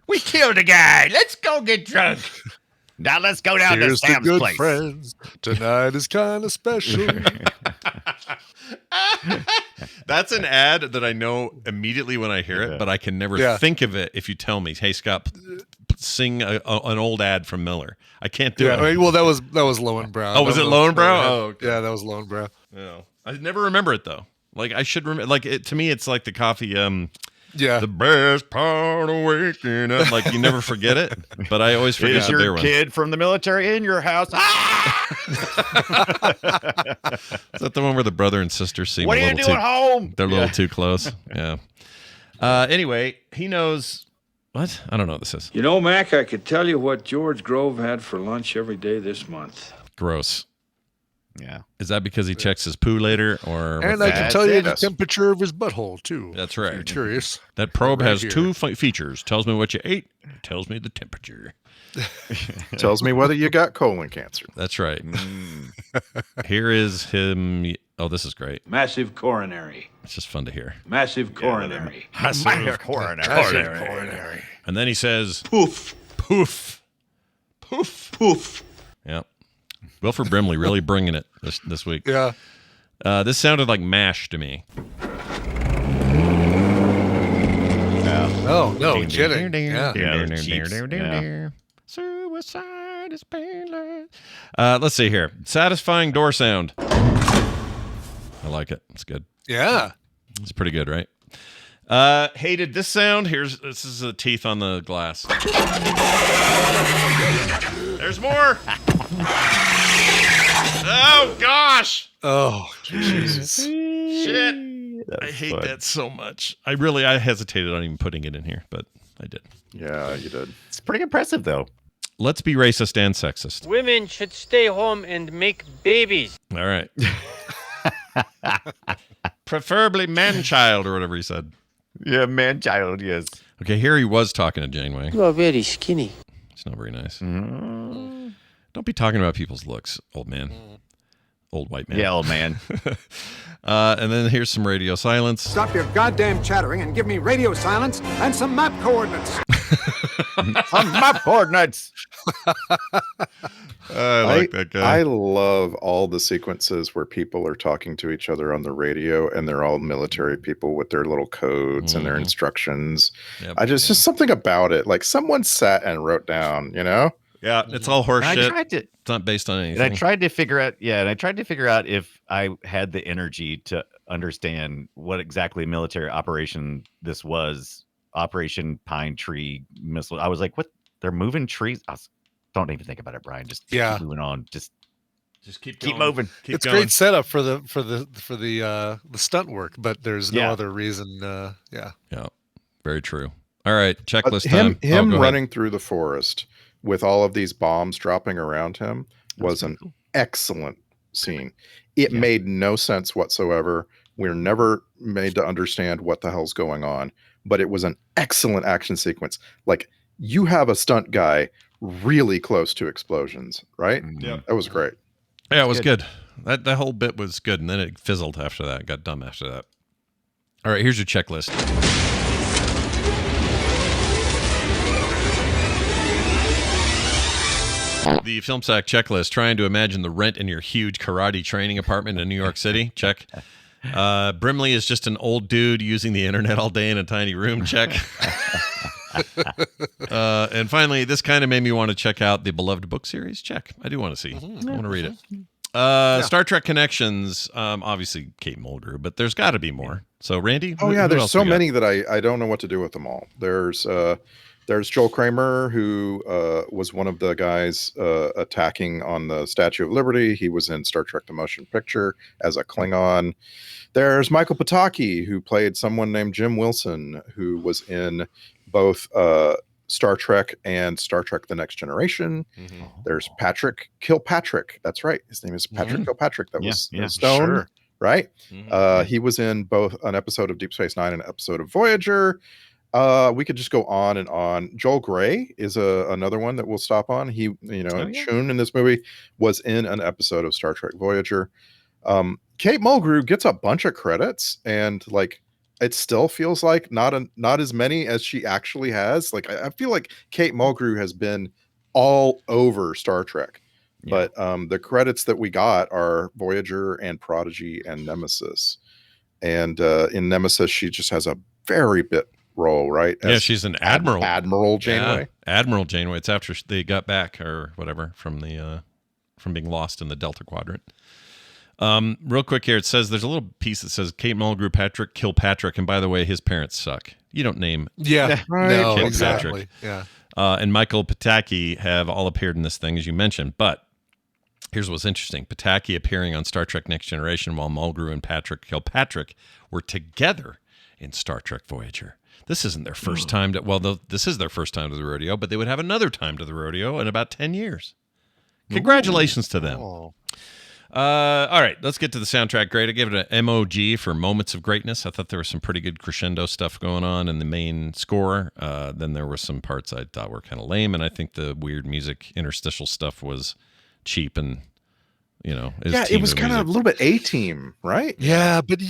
We killed a guy. Let's go get drunk. Now let's go down Here's to Sam's the good place. Friends. Tonight is kind of special. That's an ad that I know immediately when I hear it, but I can never think of it if you tell me, hey, Scott, sing an old ad from Miller. I can't do it. Well, that was Lowenbrow. Oh, was it Lowenbrow? Oh, okay. Yeah, that was Lowenbrow. No. I never remember it, though. Like, I should remember. Like, to me, it's like the coffee. Yeah. The best part of waking up. Like, you never forget it, but I always forget Is your kid from the military in your house? Is that the one where the brother and sister seem What are you doing home? They're a little too close. Yeah. Anyway, he knows. What? I don't know what this is. You know, Mac, I could tell you what George Grove had for lunch every day this month. Gross. Yeah. Is that because he checks his poo later, or? And I can tell you the temperature of his butthole too. That's right. If you're curious. That probe Right has here. two features. Tells me what you ate. Tells me the temperature. Tells me whether you got colon cancer. That's right. Here is him. Oh, this is great. Massive coronary. It's just fun to hear. Massive coronary. Massive coronary. And then he says, Poof. poof, Poof. Poof. Yep. Wilford Brimley really bringing it this week. Yeah. This sounded like MASH to me. Oh, no kidding. Yeah. Suicide is painless. Let's see here. Satisfying door sound. I like it. It's good. Yeah. It's pretty good, right? Hated this sound. This is the teeth on the glass. There's more. Oh gosh. Oh Jesus. Shit. I hate that so much. I hesitated on even putting it in here, but I did. Yeah, you did. It's pretty impressive, though. Let's be racist and sexist. Women should stay home and make babies. All right. Preferably man-child or whatever he said. Yeah, man-child, yes. Okay, here he was talking to Janeway. You are very skinny. It's not very nice. Don't be talking about people's looks, old man. old white man. Yeah, old man. And then here's some radio silence. Stop your goddamn chattering and give me radio silence and some map coordinates. Some map coordinates. I like that guy. I love all the sequences where people are talking to each other on the radio, and they're all military people with their little codes and their instructions. Yep. Just something about it. Like someone sat and wrote down, you know? Yeah, it's all horseshit. It's not based on anything. And I tried to figure out if I had the energy to understand what exactly military operation this was. Operation Pine Tree Missile. I was like, what? They're moving trees? Don't even think about it, Brian. Just keep moving on. Just keep moving. It's great setup for the stunt work, but there's no other reason. Yeah, very true. All right, checklist time. Him running through the forest with all of these bombs dropping around him was an excellent scene. It made no sense whatsoever. We're never made to understand what the hell's going on, but it was an excellent action sequence. Like, you have a stunt guy really close to explosions, right? Yeah, that was great. Yeah, it was good. That whole bit was good, and then it fizzled after that. It got dumb after that. All right, here's your checklist. The Film Sack checklist: trying to imagine the rent in your huge karate training apartment in New York City. Check. Brimley is just an old dude using the internet all day in a tiny room. Check. And finally, this kind of made me want to check out the beloved book series. Check. I do want to see. I want to read it. Star Trek Connections. Obviously, Kate Mulgrew, but there's got to be more. So, Randy. Oh yeah, there's so many that I don't know what to do with them all. There's Joel Kramer, who was one of the guys attacking on the Statue of Liberty. He was in Star Trek: The Motion Picture as a Klingon. There's Michael Pataki, who played someone named Jim Wilson, who was in both Star Trek and Star Trek: The Next Generation. There's Patrick Kilpatrick. That's right. His name is Patrick Kilpatrick. That was Stone, right? He was in both an episode of Deep Space Nine and an episode of Voyager. We could just go on and on. Joel Grey is another one that we'll stop on. He, Chun in this movie was in an episode of Star Trek Voyager. Kate Mulgrew gets a bunch of credits, and like, it still feels like not as many as she actually has. Like, I feel like Kate Mulgrew has been all over Star Trek, but the credits that we got are Voyager and Prodigy and Nemesis. And in Nemesis, she just has a very bit role, right? Yeah, she's an admiral. Admiral Janeway. Admiral Janeway. It's after they got back or whatever from being lost in the Delta Quadrant. Real quick here, it says there's a little piece that says Kate Mulgrew, Patrick Kilpatrick, and by the way, his parents suck. You don't name no, exactly. Yeah. And Michael Pataki have all appeared in this thing, as you mentioned. But here's what's interesting: Pataki appearing on Star Trek: Next Generation, while Mulgrew and Patrick Kilpatrick were together in Star Trek Voyager. This isn't their first time this is their first time to the rodeo, but they would have another time to the rodeo in about 10 years. Congratulations to them. All right, let's get to the soundtrack grade. I gave it an MOG for Moments of Greatness. I thought there was some pretty good crescendo stuff going on in the main score. Then there were some parts I thought were kind of lame, and I think the weird music interstitial stuff was cheap and, it was kind of a little bit A-Team, right? Yeah, but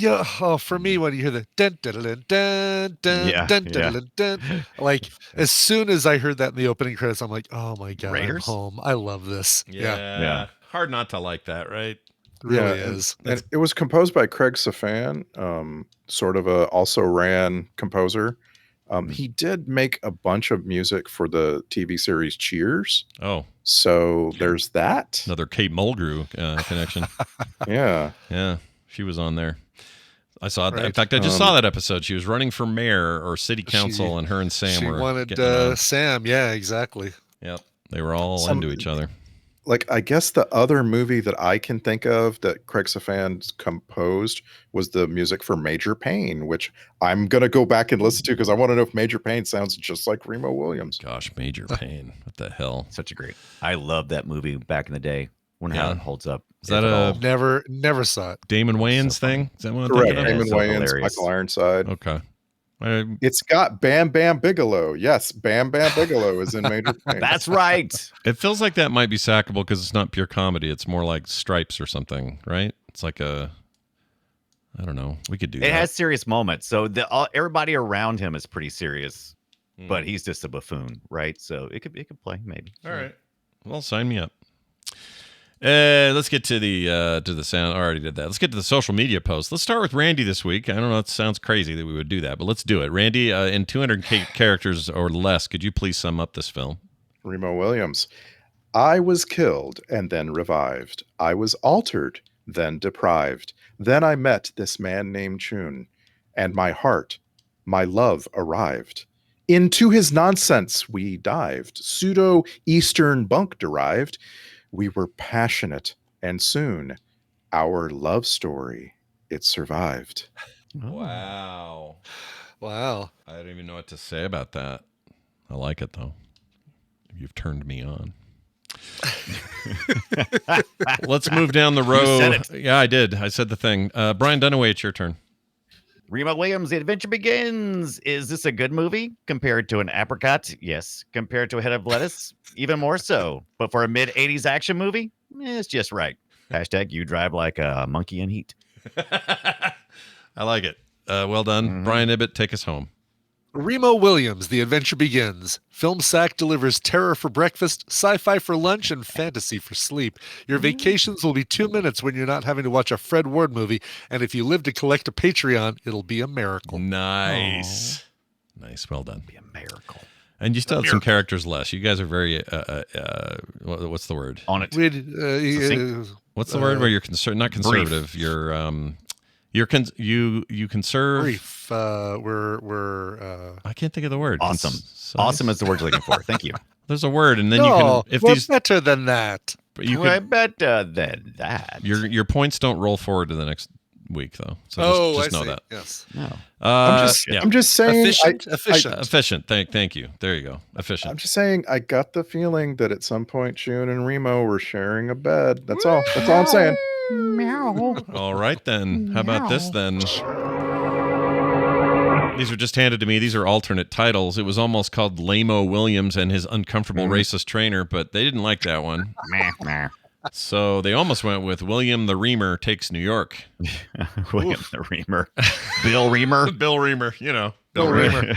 for me, when you hear the dun dun dun dun dun dun dun dun, like as soon as I heard that in the opening credits, I'm like, oh my god, Raiders? I'm home. I love this. Yeah. Hard not to like that, right? It really is. And it was composed by Craig Safan, sort of a also ran composer. He did make a bunch of music for the TV series Cheers. Oh. So there's that. Another Kate Mulgrew connection. Yeah. Yeah. She was on there. I saw that. In fact, I just saw that episode. She was running for mayor or city council, and her and Sam were wanted Sam. Yeah, exactly. Yep. They were all into each other. Like, I guess the other movie that I can think of that Craig Safan composed was the music for Major Payne, which I'm going to go back and listen to because I want to know if Major Payne sounds just like Remo Williams. Gosh, Major Payne. What the hell? Such a great. I loved that movie back in the day. Wonder how it holds up. Is that never saw it? Damon Wayans thing? Is that what I'm Correct. thinking of? Damon Wayans, Michael Ironside. Okay. It's got Bam Bam Bigelow. Yes, Bam Bam Bigelow is in Major Pain. That's right. It feels like that might be sackable because it's not pure comedy. It's more like Stripes or something, right? It's like I don't know. We could do that. It has serious moments. So everybody around him is pretty serious, but he's just a buffoon, right? So it could play maybe. All right. Well, sign me up. Let's get to the sound. I already did that. Let's get to the social media post. Let's start with Randy this week. I don't know. It sounds crazy that we would do that, but let's do it. Randy, in 200 characters or less, could you please sum up this film? Remo Williams. I was killed and then revived. I was altered, then deprived. Then I met this man named Chun, and my heart, my love arrived. Into his nonsense we dived, pseudo-Eastern bunk derived. We were passionate, and soon our love story, it survived. Wow. Wow. I don't even know what to say about that. I like it, though. You've turned me on. Let's move down the road. You said it. Yeah, I did. I said the thing. Brian Dunaway, it's your turn. Remo Williams, The Adventure Begins. Is this a good movie? Compared to an apricot? Yes. Compared to a head of lettuce? Even more so. But for a mid-'80s action movie? It's just right. Hashtag you drive like a monkey in heat. I like it. Well done. Brian Ibbett, take us home. Remo Williams, The Adventure Begins. Film Sack delivers terror for breakfast, sci-fi for lunch, and fantasy for sleep. Your vacations will be 2 minutes when you're not having to watch a Fred Ward movie, and if you live to collect a Patreon, it'll be a miracle. Nice. Aww. Nice. Well done. It'll be a miracle. And you still had some characters less. You guys are very, what's the word? On it. What's the word where you're not conservative? Brief. You conserve. Brief. We're I can't think of the word. Awesome. Awesome is the word you're looking for. Thank you. There's a word, and then no, you can. If we're these better than that. We're better than that. Your points don't roll forward to the next week, though. So just know I see. that. Yes. No. I'm just saying. Efficient. Thank you. There you go. Efficient. I'm just saying. I got the feeling that at some point, Chun and Remo were sharing a bed. That's all. That's all I'm saying. Meow. All right, then. How about this, then? These were just handed to me. These are alternate titles. It was almost called Remo Williams and his uncomfortable racist trainer, but they didn't like that one. So they almost went with William the Reamer Takes New York. William the Reamer. Bill Reamer? Bill Reamer, Bill Reamer.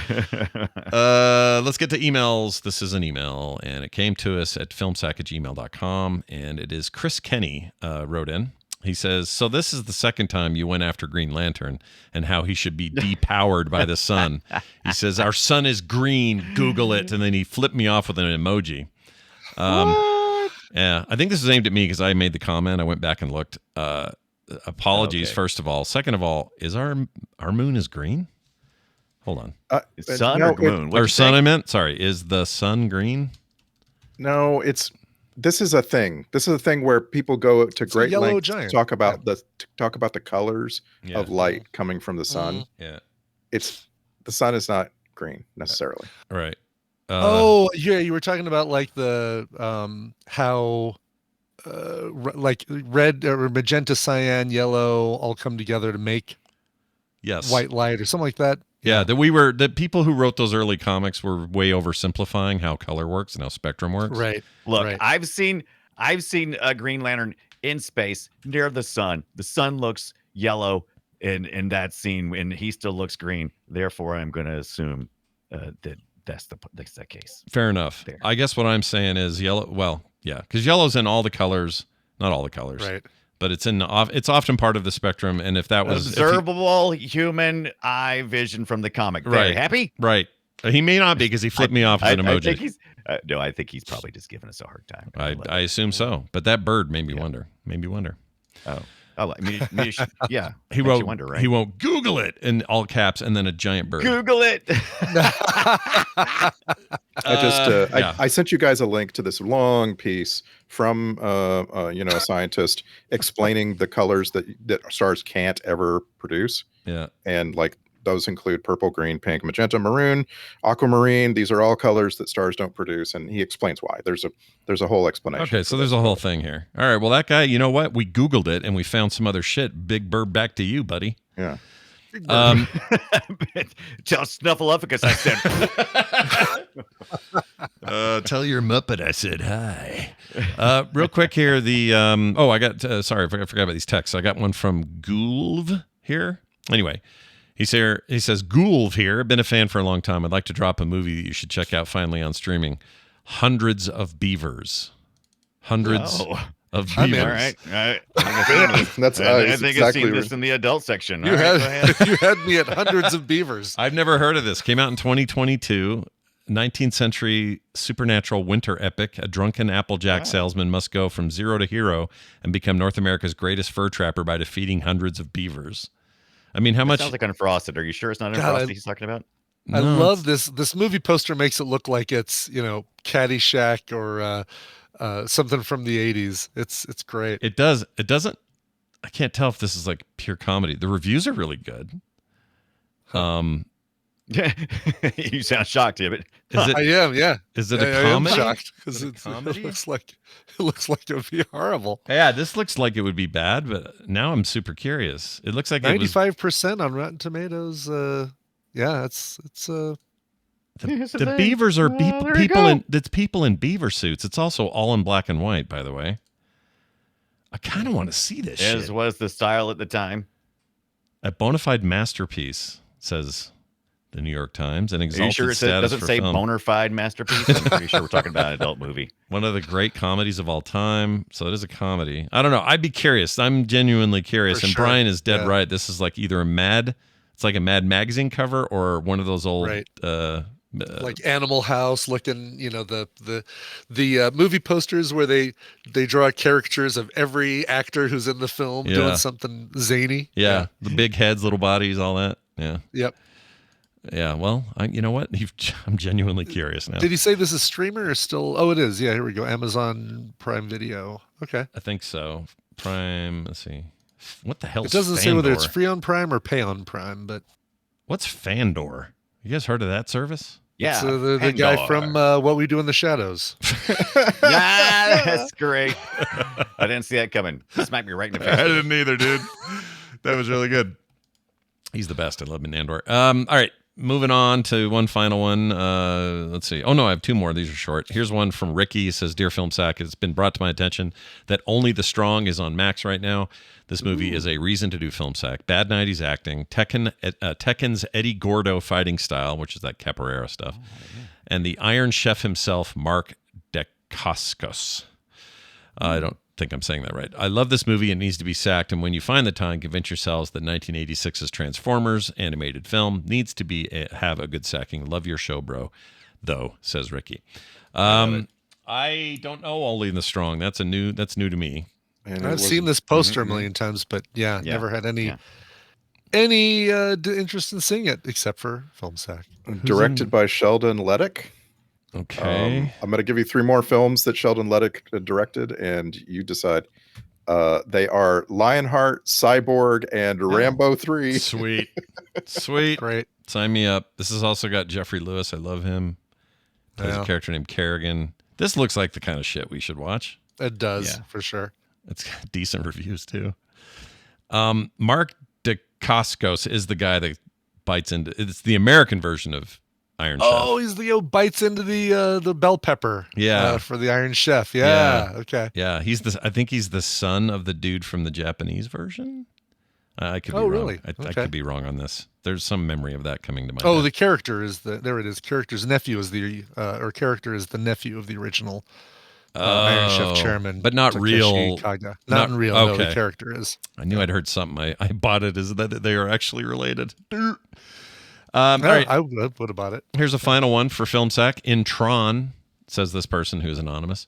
Let's get to emails. This is an email, and it came to us at filmsack@gmail.com, and it is Chris Kenny wrote in. He says, so this is the second time you went after Green Lantern and how he should be depowered by the sun. He says, our sun is green, Google it. And then he flipped me off with an emoji. Yeah, I think this is aimed at me because I made the comment. I went back and looked. Apologies, first of all. Second of all, is our moon is green? Hold on. Sun or moon? Or sun, I meant. Sorry. Is the sun green? No, this is a thing. This is a thing where people go to great lengths to talk about the colors of light coming from the sun. Yeah. The sun is not green necessarily. Right. You were talking about like the how like red or magenta, cyan, yellow all come together to make white light or something like that. Yeah, the people who wrote those early comics were way oversimplifying how color works and how spectrum works. Right. Look, right. I've seen a Green Lantern in space near the sun. The sun looks yellow in that scene, and he still looks green. Therefore, I'm going to assume that's the case. Fair enough. There. I guess what I'm saying is yellow. Well, yeah, because yellow's in all the colors, not all the colors, right? But it's often part of the spectrum. And if that was observable human eye vision from the comic, right? Happy, right? He may not be because he flipped me off with an emoji. I think he's probably just giving us a hard time. I assume so. But that bird made me wonder. Oh, I mean, yeah. He wrote. Wonder, right? He won't Google it in all caps and then a giant bird. Google it. I sent you guys a link to this long piece from a scientist explaining the colors that stars can't ever produce. Yeah, and like those include purple, green, pink, magenta, maroon, aquamarine. These are all colors that stars don't produce, and he explains why. There's a whole explanation. Okay, so there's a whole thing here. All right, well, that guy, you know what? We Googled it, and we found some other shit. Big bird, back to you, buddy. Yeah. Tell Snuffleupagus I said. Tell your Muppet I said hi. Real quick here, the I got sorry, I forgot about these texts. I got one from Goulve here. Anyway, he says Goulve here. I've been a fan for a long time. I'd like to drop a movie that you should check out finally on streaming. Hundreds of Beavers. Hundreds of Beavers. All right. That's I think I've exactly seen this in the adult section. You All right, had you had me at hundreds of beavers. I've never heard of this. Came out in 2022. 19th century supernatural winter epic. A drunken Applejack salesman must go from zero to hero and become North America's greatest fur trapper by defeating hundreds of beavers. I mean, how much? Sounds like Unfrosted. Are you sure it's not Unfrosted he's talking about? I love this. This movie poster makes it look like it's Caddyshack or something from the 80s. It's great. It does. It doesn't. I can't tell if this is like pure comedy. The reviews are really good. You sound shocked, but I am. Yeah. Is it a comedy? I am shocked because it looks like it would be horrible. Yeah, this looks like it would be bad, but now I'm super curious. It looks like 95% on Rotten Tomatoes. Yeah, it's the beavers are people in beaver suits. It's also all in black and white, by the way. I kind of want to see this shit. As was the style at the time. A bona fide masterpiece, says the New York Times. An Are you exalted sure status doesn't for say film. bona fide masterpiece? I'm pretty sure we're talking about an adult movie. One of the great comedies of all time. So it is a comedy. I don't know. I'd be curious. I'm genuinely curious. For And sure. Brian is dead Yeah. right. This is like either it's like a Mad magazine cover or one of those old Right. Like Animal House looking, the movie posters where they draw caricatures of every actor who's in the film Yeah. doing something zany. Yeah, the big heads, little bodies, all that. Yeah. Yep. Yeah, well, you know what? I'm genuinely curious now. Did he say this is streamer or still? Oh, it is. Yeah, here we go. Amazon Prime Video. Okay. I think so. Prime, let's see. What the hell It is doesn't say whether it's Fandor? free on Prime or pay on Prime, but What's Fandor? You guys heard of that service? Yeah. it's the guy Fandor. from What We Do in the Shadows. Yeah, that's great. I didn't see that coming. Smacked me right in the face. I didn't either, dude. That was really good. He's the best. I love Nandor. All right, moving on to one final one. Let's see. Oh, no, I have two more. These are short. Here's one from Ricky. He says, Dear Film Sack, it's been brought to my attention that Only the Strong is on Max right now. This movie is a reason to do Film Sack. Bad 90s acting, Tekken's Eddie Gordo fighting style, which is that capoeira stuff, and the Iron Chef himself, Mark Dacascos. I don't think I'm saying that right. I love this movie. It needs to be sacked. And when you find the time, convince yourselves that 1986's Transformers animated film needs to have a good sacking. Love your show, bro. Though, says Ricky. I don't know Only the Strong. That's new to me. And I've seen this poster a million times, but never had any interest in seeing it except for Film Sack. Directed by Sheldon Leddick. Okay. I'm going to give you three more films that Sheldon Leddick directed, and you decide. They are Lionheart, Cyborg, and Rambo 3. Sweet. Sweet. Great. Sign me up. This has also got Jeffrey Lewis. I love him. There's a character named Kerrigan. This looks like the kind of shit we should watch. It does, for sure. It's got decent reviews, too. Mark Dacascos is the guy that bites into... It's the American version of Iron Chef. Oh, he's the bites into the bell pepper. Yeah. For the Iron Chef. Yeah. Okay. Yeah, I think he's the son of the dude from the Japanese version. I could be wrong. Really? I Okay. could be wrong on this. There's some memory of that coming to mind. Oh, the character is there it is. Character's nephew is character is the nephew of the original Iron Chef chairman. But not Takeshi real. Kaga. Not in real. No, the character is. I knew I'd heard something. I bought it as that they are actually related. All right. I would have bought it. Here's a final one for Film Sack. In Tron, says this person who's anonymous,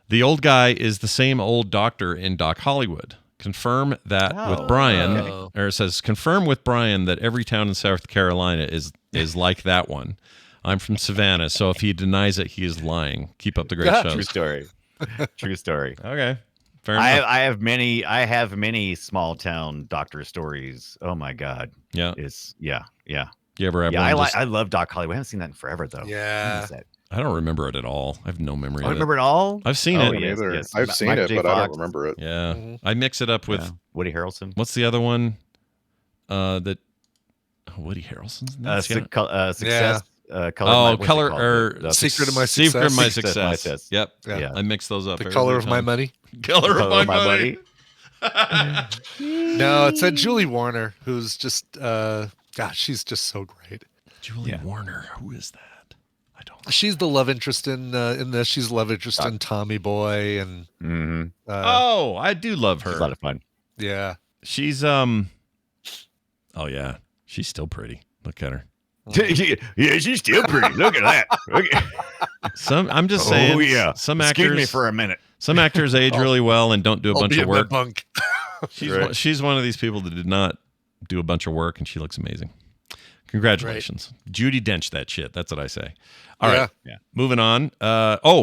the old guy is the same old doctor in Doc Hollywood. Confirm that with Brian, or it says, confirm with Brian that every town in South Carolina is like that one. I'm from Savannah, so if he denies it, he is lying. Keep up the great shows. True story. True story. Okay. Fair enough. I have many small town doctor stories. Oh my God. Yeah. Yeah. You ever have Yeah, one? I love Doc Hollywood. I haven't seen that in forever though. Yeah. I don't remember it at all. I have no memory of it. Remember it all? I've seen Oh, it. yes, Either. yes. I've seen Michael it, J. but I don't Fox. remember it. Yeah. I mix it up with Woody Harrelson. what's the other one? That Woody Harrelson's Success. Color or Secret of My Success. Secret of My Success. Success. Yep. Yeah. I mix those up. The every Color of My time. Money. Color of My Money. No, it's Julie Warner, who's just, gosh, she's just so great. Julie Warner. Who is that? I don't. She's the love interest in this. She's the love interest in Tommy Boy, and I do love her. She's a lot of fun. Yeah, she's oh yeah, she's still pretty. Look at her. Yeah, she's still pretty. Look at that. I'm just saying. Oh yeah. Some Excuse actors me for a minute. Some actors age really well and don't do a bunch of work. Bunk. She's one of these people that did not do a bunch of work, and she looks amazing. Congratulations, Judi Dench. That shit. That's what I say. All right. Yeah. Moving on.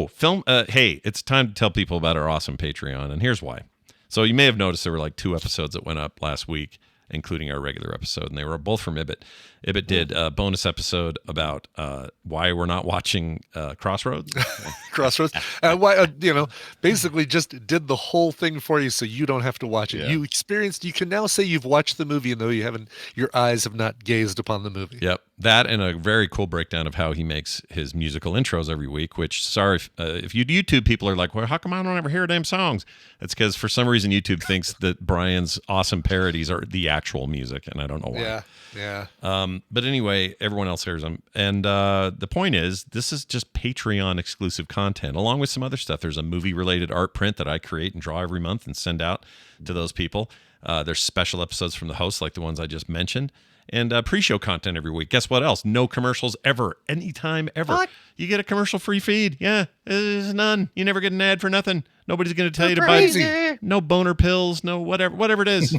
Film. Hey, it's time to tell people about our awesome Patreon, and here's why. So you may have noticed there were like 2 episodes that went up last week, including our regular episode, and they were both from Ibbot. Ibbot did a bonus episode about why we're not watching Crossroads. Crossroads. Basically just did the whole thing for you so you don't have to watch it. Yeah. You can now say you've watched the movie, and though your eyes have not gazed upon the movie. Yep. That and a very cool breakdown of how he makes his musical intros every week, which, sorry, if you YouTube people are like, well, how come I don't ever hear damn songs? That's because for some reason YouTube thinks that Brian's awesome parodies are the actual music, and I don't know why. Yeah. But anyway, everyone else hears them. And the point is, this is just Patreon exclusive content, along with some other stuff. There's a movie-related art print that I create and draw every month and send out to those people. There's special episodes from the hosts, like the ones I just mentioned. And pre-show content every week. Guess what else? No commercials ever, anytime, ever. What? You get a commercial-free feed. Yeah, there's none. You never get an ad for nothing. Nobody's going to tell you to buy no boner pills, no whatever it is.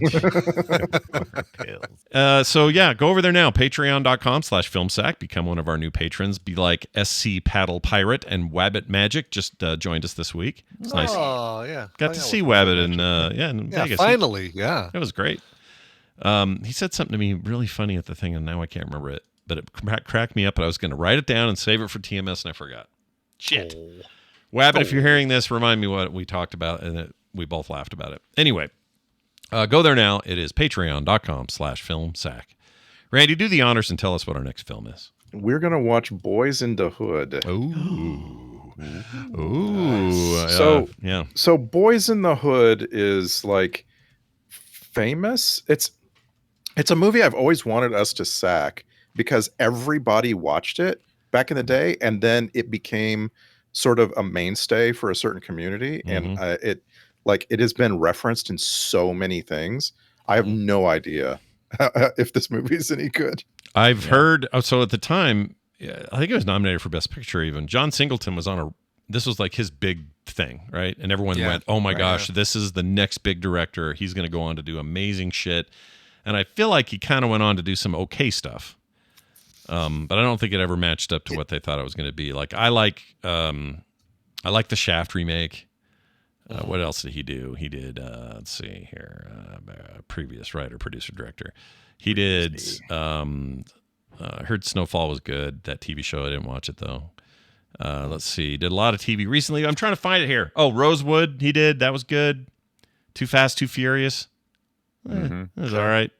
So yeah, go over there now. Patreon.com/filmsack. Become one of our new patrons. Be like SC Paddle Pirate and Wabbit Magic. Just joined us this week. It's nice. Oh yeah. Got to see Wabbit in Vegas. Finally, yeah. It was great. He said something to me really funny at the thing, and now I can't remember it. But it cracked me up, and I was going to write it down and save it for TMS, and I forgot. Shit. Wabbit, if you're hearing this, remind me what we talked about, and we both laughed about it. Anyway, go there now. It is patreon.com/filmsack. Randy, do the honors and tell us what our next film is. We're going to watch Boys in the Hood. Ooh. Yeah. So Boys in the Hood is like famous. It's a movie I've always wanted us to sack because everybody watched it back in the day, and then it became sort of a mainstay for a certain community, and it has been referenced in so many things. I have no idea if this movie is any good. I've heard. So at the time, I think it was nominated for Best Picture. Even John Singleton was on this was like his big thing, right? And everyone went, "Oh my gosh, this is the next big director. He's going to go on to do amazing shit." And I feel like he kind of went on to do some okay stuff, but I don't think it ever matched up to what they thought it was going to be. Like I like the Shaft remake. What else did he do? He did. Let's see here. Previous writer, producer, director. He did. I heard Snowfall was good. That TV show. I didn't watch it though. Let's see. Did a lot of TV recently. I'm trying to find it here. Oh, Rosewood. He did. That was good. Too Fast, Too Furious. That was all right.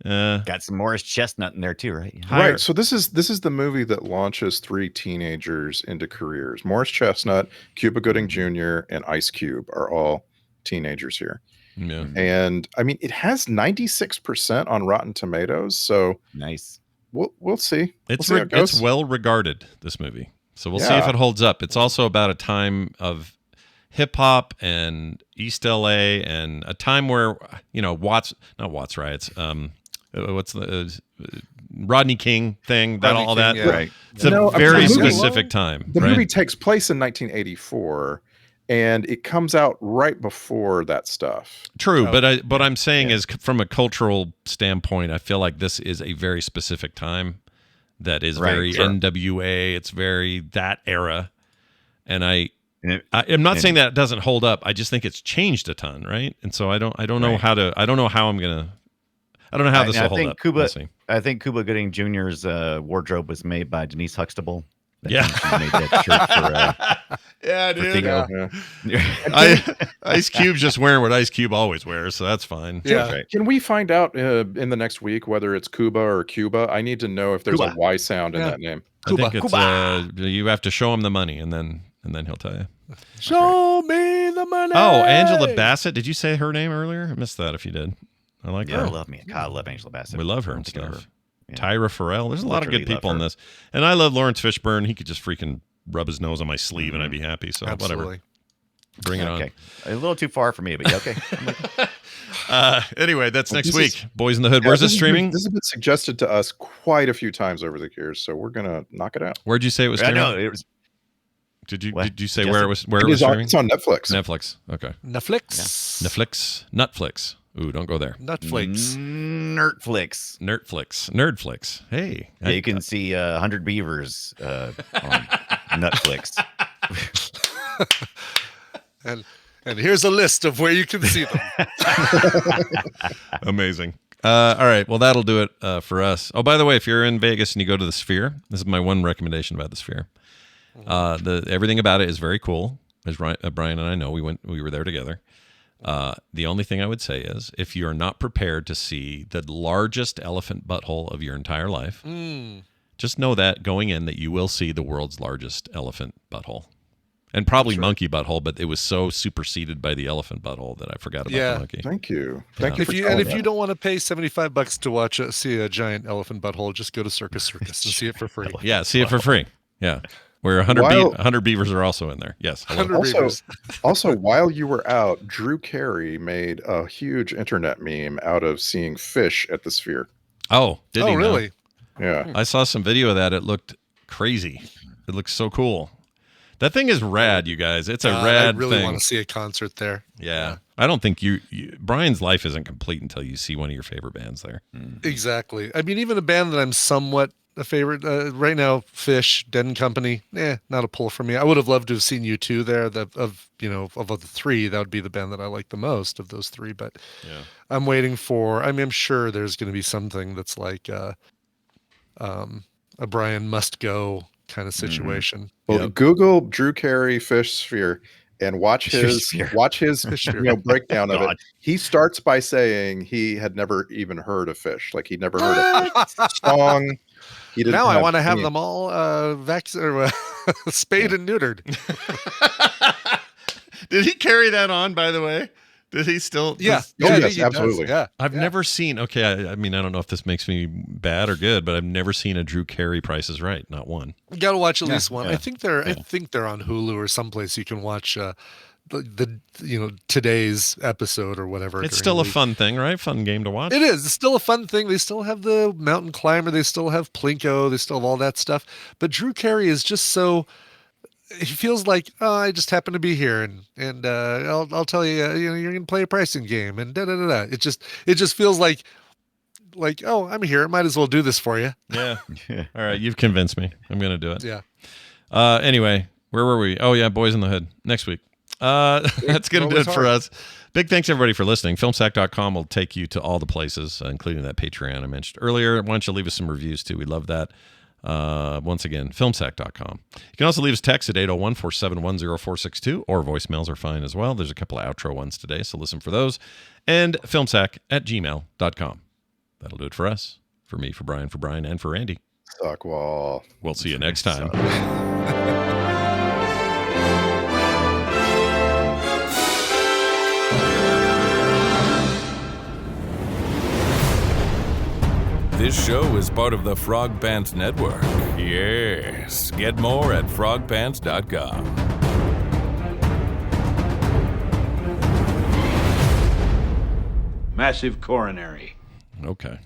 Got some Morris Chestnut in there too, right? Right. So this is the movie that launches 3 teenagers into careers. Morris Chestnut, Cuba Gooding Jr., and Ice Cube are all teenagers here. Yeah. And I mean, it has 96% on Rotten Tomatoes. So nice. We'll see. It's well regarded, this movie. So we'll see if it holds up. It's also about a time of hip hop and East LA, and a time where Watts riots. What's the Rodney King thing? Right. It's a very specific time. The movie takes place in 1984, and it comes out right before that stuff. True, but I'm saying is from a cultural standpoint, I feel like this is a very specific time that is very NWA. It's very that era, and I'm not saying that it doesn't hold up. I just think it's changed a ton, right? And so I don't know how this will hold up. I think Cuba Gooding Jr.'s wardrobe was made by Denise Huxtable. Yeah, she made that shirt Yeah, for dude. Theo. Ice Cube's just wearing what Ice Cube always wears, so that's fine. Yeah. Right. Can we find out in the next week whether it's Cuba or Cuba? I need to know if there's Cuba. a Y sound in Yeah. that name. I think it's you have to show him the money, and then he'll tell you. Show me the money. Oh, Angela Bassett. Did you say her name earlier? I missed that. If you did, I like Yeah, her. love me. God, I love Angela Bassett. We love her and Think of stuff. her. Yeah. Tyra Farrell. There's a lot of good Literally people love in her. this, and I love Lawrence Fishburne. He could just freaking rub his nose on my sleeve, and I'd be happy. So whatever. Absolutely. Bring it Okay. A little too far for me, but yeah, okay. on. Anyway, that's next This week. is- Boys in the Hood. Yeah, Where's this has streaming? This has been suggested to us quite a few times over the years, so we're gonna knock it out. Where'd you say it was I streaming? know it was. Did you What? did you say Yes, where it- it was streaming? It's on Netflix. Netflix. Okay. Netflix. Nutflix. Ooh, don't go there. Netflix. Nerdflix. Nerdflix. Hey, Yeah, you can see 100 Beavers on Netflix. And here's a list of where you can see them. Amazing. All right. Well, that'll do it for us. Oh, by the way, if you're in Vegas and you go to the Sphere, this is my one recommendation about the Sphere. Everything about it is very cool. As Brian and I know, we were there together. The only thing I would say is, if you're not prepared to see the largest elephant butthole of your entire life, just know that going in that you will see the world's largest elephant butthole. And probably monkey butthole, but it was so superseded by the elephant butthole that I forgot about the monkey. Thank you. Thank you. If for you telling and if that. you don't want to pay $75 to see a giant elephant butthole, just go to Circus and see it for free. Yeah, see it for free. Yeah. Where 100, While- 100 beavers are also in there. Yes. hello. 100 beavers. Also, while you were out, Drew Carey made a huge internet meme out of seeing fish at the Sphere. Oh, did he? Oh, now? really? Yeah. I saw some video of that. It looked crazy. It looks so cool. That thing is rad, you guys. It's a rad I really thing. want to see a concert there. Yeah. I don't think Brian's life isn't complete until you see one of your favorite bands there. Exactly. I mean, even a band that I'm somewhat a favorite right now, Fish, Dead and Company. Not a pull for me. I would have loved to have seen U2 there. Of the three, that would be the band that I like the most of those three. But yeah. I'm waiting for. I mean, I'm sure there's going to be something that's like a Brian must go kind of situation. Well, Google Drew Carey Fish Sphere and watch his breakdown of it. He starts by saying he had never even heard of Fish, like he'd never heard of Fish song. He didn't Now I want to have any- them all spayed and neutered. Did he carry that on, by the way? Did he still? Yeah. Oh, Yeah, yes, he absolutely. does. Yeah. I've never seen. Okay, I mean, I don't know if this makes me bad or good, but I've never seen a Drew Carey Price is Right. Not one. You got to watch at least one. Yeah. I think they're on Hulu or someplace you can watch the today's episode or whatever. It's during still the a week. fun thing, right? Fun game to watch. It is. It's still a fun thing. They still have the mountain climber. They still have Plinko. They still have all that stuff. But Drew Carey is just so. He feels like, oh, I just happen to be here, and I'll tell you, you're gonna play a pricing game, and da da da da. It just feels like, oh, I'm here. I might as well do this for you. Yeah. All right, you've convinced me. I'm gonna do it. Yeah. Anyway, where were we? Oh yeah, Boys in the Hood next week. That's gonna do it for us. Big thanks everybody for listening. Filmsack.com will take you to all the places, including that Patreon I mentioned earlier. Why don't you leave us some reviews too? We love that. Once again, filmsack.com. You can also leave us text at 801-471-0462, or voicemails are fine as well. There's a couple of outro ones today, so listen for those. And filmsack@gmail.com. That'll do it for us. For me, for Brian, and for Randy. Suckwall. We'll see you next time. This show is part of the Frog Pants Network. Yes. Get more at frogpants.com. Massive coronary. Okay.